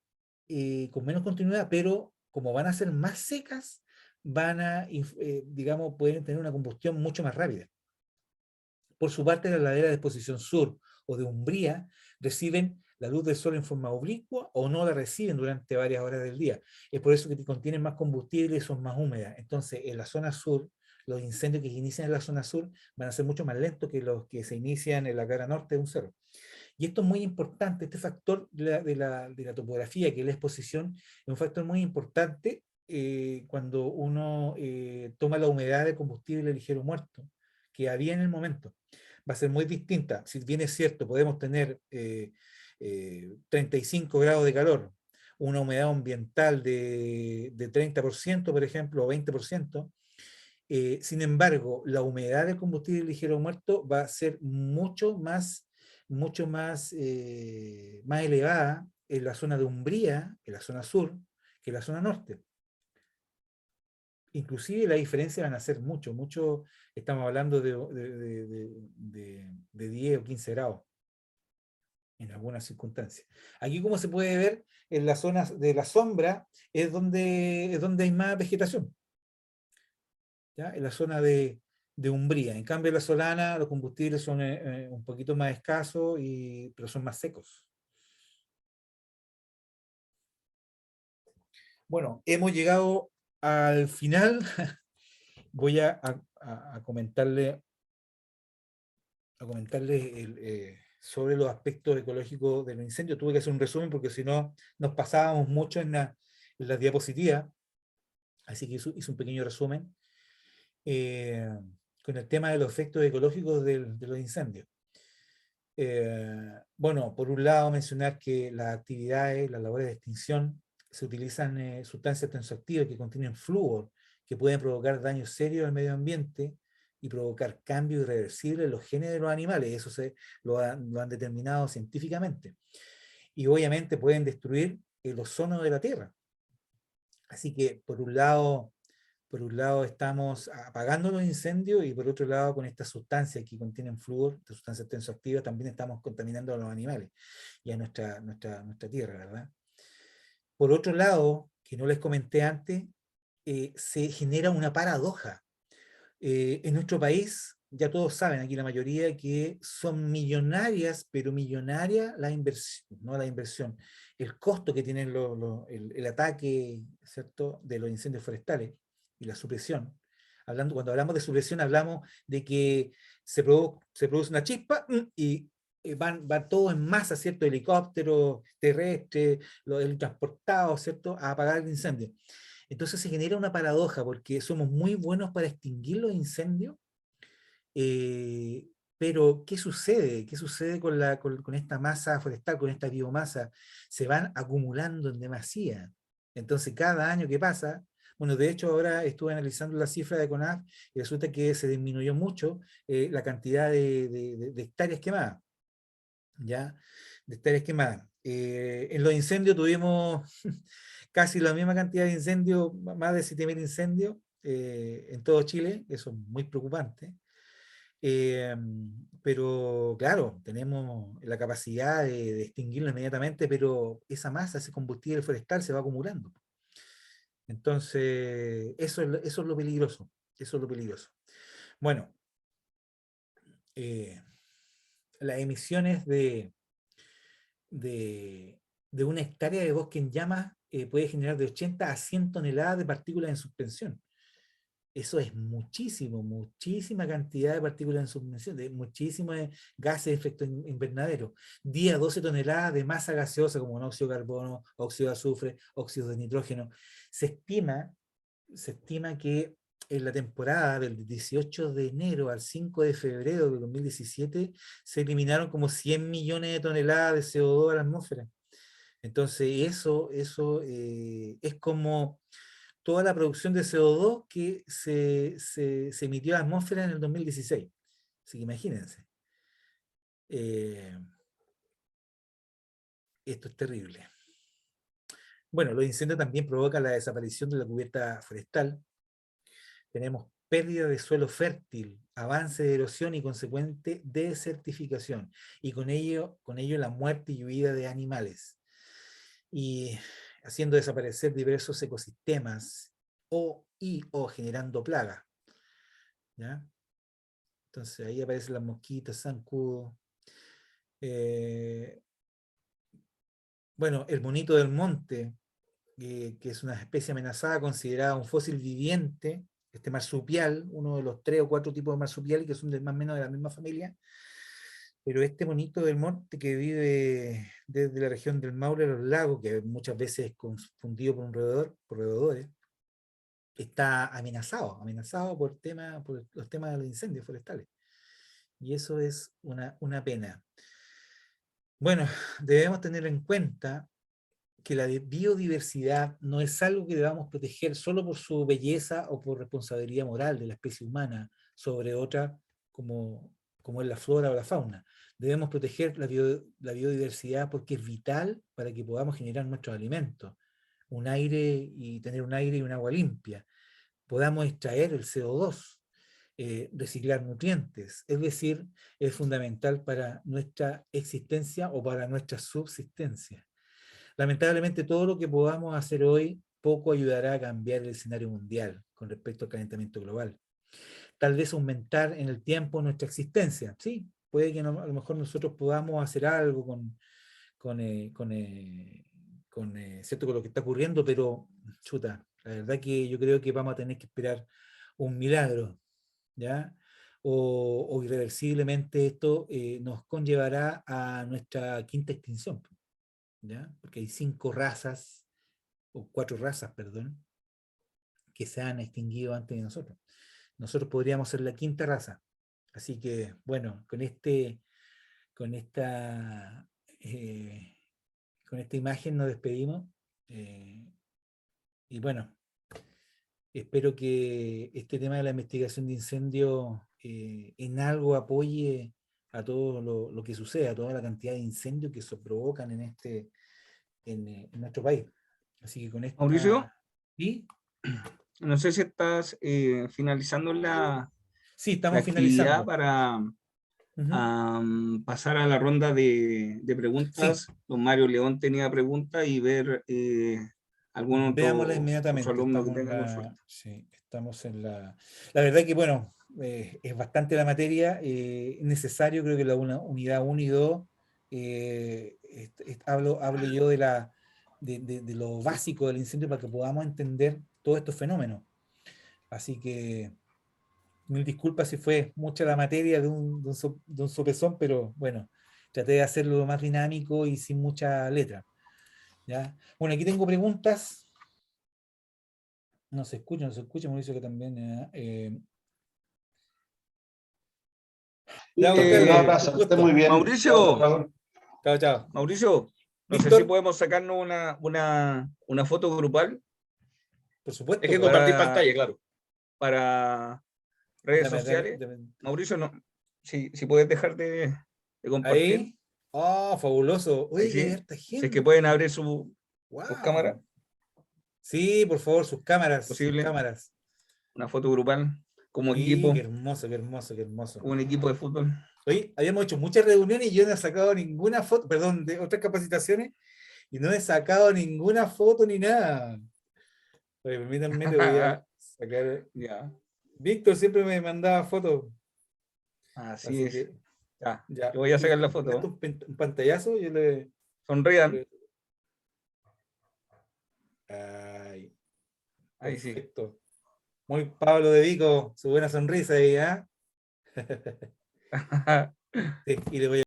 con menos continuidad, pero como van a ser más secas, van a, digamos, pueden tener una combustión mucho más rápida. Por su parte, las laderas de exposición sur o de umbría reciben la luz del sol en forma oblicua o no la reciben durante varias horas del día. Es por eso que contienen más combustible y son más húmedas. Entonces, en la zona sur, los incendios que se inician en la zona sur van a ser mucho más lentos que los que se inician en la cara norte de un cerro. Y esto es muy importante, este factor de la topografía, que es la exposición, es un factor muy importante cuando uno toma la humedad de combustible ligero muerto que había en el momento. Va a ser muy distinta. Si bien es cierto, podemos tener 35 grados de calor, una humedad ambiental de 30%, por ejemplo, o 20%, sin embargo, la humedad del combustible ligero muerto va a ser mucho más, más elevada en la zona de Umbría, en la zona sur, que en la zona norte. Inclusive la diferencia van a ser mucho, estamos hablando de 10 o 15 grados en algunas circunstancias. Aquí, como se puede ver, en las zonas de la sombra es donde hay más vegetación, ¿ya? En la zona de Umbría. En cambio, en la Solana los combustibles son un poquito más escasos, pero son más secos. Bueno, hemos llegado al final. Voy a comentarle sobre los aspectos ecológicos de los incendios. Tuve que hacer un resumen porque si no nos pasábamos mucho en las diapositivas, así que hice un pequeño resumen con el tema de los efectos ecológicos de los incendios. Bueno, por un lado mencionar que las actividades, las labores de extinción, se utilizan sustancias tensoactivas que contienen flúor, que pueden provocar daños serios al medio ambiente y provocar cambios irreversibles en los genes de los animales. Eso lo han determinado científicamente. Y obviamente pueden destruir el ozono de la Tierra. Así que por un lado estamos apagando los incendios y por otro lado con estas sustancias que contienen flúor, estas sustancias tensoactivas, también estamos contaminando a los animales y a nuestra tierra, ¿verdad? Por otro lado, que no les comenté antes, se genera una paradoja. En nuestro país, ya todos saben, aquí la mayoría, que son millonarias, pero millonaria la inversión, no la inversión, el costo que tienen el ataque, ¿cierto?, de los incendios forestales y la supresión. Cuando hablamos de supresión, hablamos de que se produce una chispa y van todos en masa, ¿cierto? Helicópteros, terrestres, el transportado, ¿cierto?, a apagar el incendio. Entonces se genera una paradoja porque somos muy buenos para extinguir los incendios, pero ¿qué sucede? ¿Qué sucede con esta masa forestal, con esta biomasa? Se van acumulando en demasía. Entonces cada año que pasa, bueno, de hecho ahora estuve analizando la cifra de CONAF y resulta que se disminuyó mucho la cantidad de hectáreas quemadas, ¿ya? De hectáreas quemadas. En los incendios tuvimos casi la misma cantidad de incendios, más de 7.000 incendios en todo Chile, eso es muy preocupante. Pero claro, tenemos la capacidad de extinguirlo inmediatamente, pero esa masa, ese combustible forestal se va acumulando. Entonces, eso es lo peligroso, eso es lo peligroso. Bueno, las emisiones de una hectárea de bosque en llamas puede generar de 80 a 100 toneladas de partículas en suspensión. Eso es muchísima cantidad de partículas en suspensión, de muchísimos gases de efecto invernadero. 10 a 12 toneladas de masa gaseosa como monóxido de carbono, óxido de azufre, óxido de nitrógeno. Se estima que en la temporada del 18 de enero al 5 de febrero de 2017 se eliminaron como 100 millones de toneladas de CO2 a la atmósfera. Entonces eso es como toda la producción de CO2 que se emitió a la atmósfera en el 2016. Así que imagínense. Esto es terrible. Bueno, los incendios también provocan la desaparición de la cubierta forestal. Tenemos pérdida de suelo fértil, avance de erosión y consecuente desertificación. Y con ello la muerte y huida de animales. Y haciendo desaparecer diversos ecosistemas o generando plagas. ¿Ya? Entonces ahí aparecen las mosquitas, zancudos. Bueno, el monito del monte, que es una especie amenazada, considerada un fósil viviente, este marsupial, uno de los 3 o 4 tipos de marsupial que son más o menos de la misma familia, pero este monito del monte que vive desde la región del Maule a los lagos, que muchas veces es confundido por por roedores, está amenazado por los temas de los incendios forestales. Y eso es una pena. Bueno, debemos tener en cuenta que la biodiversidad no es algo que debamos proteger solo por su belleza o por responsabilidad moral de la especie humana sobre otra, como es la flora o la fauna. Debemos proteger la biodiversidad porque es vital para que podamos generar nuestros alimentos, tener un aire y un agua limpia, podamos extraer el CO2, reciclar nutrientes, es decir, es fundamental para nuestra existencia o para nuestra subsistencia. Lamentablemente todo lo que podamos hacer hoy poco ayudará a cambiar el escenario mundial con respecto al calentamiento global. Tal vez aumentar en el tiempo nuestra existencia, sí, puede que a lo mejor nosotros podamos hacer algo ¿cierto? Con lo que está ocurriendo, pero chuta, la verdad que yo creo que vamos a tener que esperar un milagro, ¿ya? O irreversiblemente esto nos conllevará a nuestra quinta extinción, ¿ya? Porque hay 5 razas, o 4 razas, perdón, que se han extinguido antes de nosotros. Nosotros podríamos ser la quinta raza. Así que, bueno, con esta imagen nos despedimos. Y bueno, espero que este tema de la investigación de incendios en algo apoye a todo lo que sucede, a toda la cantidad de incendios que se provocan en nuestro país. Así que con Mauricio, esta... ¿Sí? no sé si estás finalizando la Sí, estamos actividad finalizando. para Ujú. pasar a la ronda de Sí, preguntas. Don Mario León tenía preguntas y ver algún veámosla otro inmediatamente. alumno que tenga consulta. Sí, estamos en la... La verdad que, bueno, es bastante la materia. Es necesario, creo que la unidad 1 y 2, hablo yo de lo básico del incendio para que podamos entender todos estos fenómenos. Así que, mil disculpas si fue mucha la materia de un sopezón, pero bueno, traté de hacerlo lo más dinámico y sin mucha letra. ¿Ya? Bueno, aquí tengo preguntas. No se escucha, Mauricio, que también. Ya, Juan Eh, Un Carlos, un abrazo, que esté muy gusto. bien. Chao, Mauricio, chao. Chao, chao. Mauricio, no sé si Víctor, podemos sacarnos una foto grupal. por Es supuesto, que pues. compartir para, pantalla, claro. para redes sociales. Mauricio, no, si puedes dejar de compartir, Ahí. Oh, fabuloso. ahí Oye, que hay sí. harta Si es que pueden gente. abrir sus cámaras, Wow. Sí, por favor, sus cámaras, sus posible, cámaras. una foto grupal Sí, qué hermoso, qué hermoso, qué hermoso. como un equipo de fútbol. Oye, habíamos hecho muchas reuniones y yo no he sacado ninguna foto, perdón, de otras capacitaciones, y no he sacado ninguna foto ni nada. Oye, permítanme, le voy a sacar. Ya, Víctor siempre me mandaba fotos, así así es. que Ya, ya. yo voy a Y sacar la sacaste foto. un pantallazo, yo Sonrían. Ay, Ahí sí. perfecto. Muy Pablo de Vico, su buena sonrisa ahí, ¿ah? Sí, y le voy a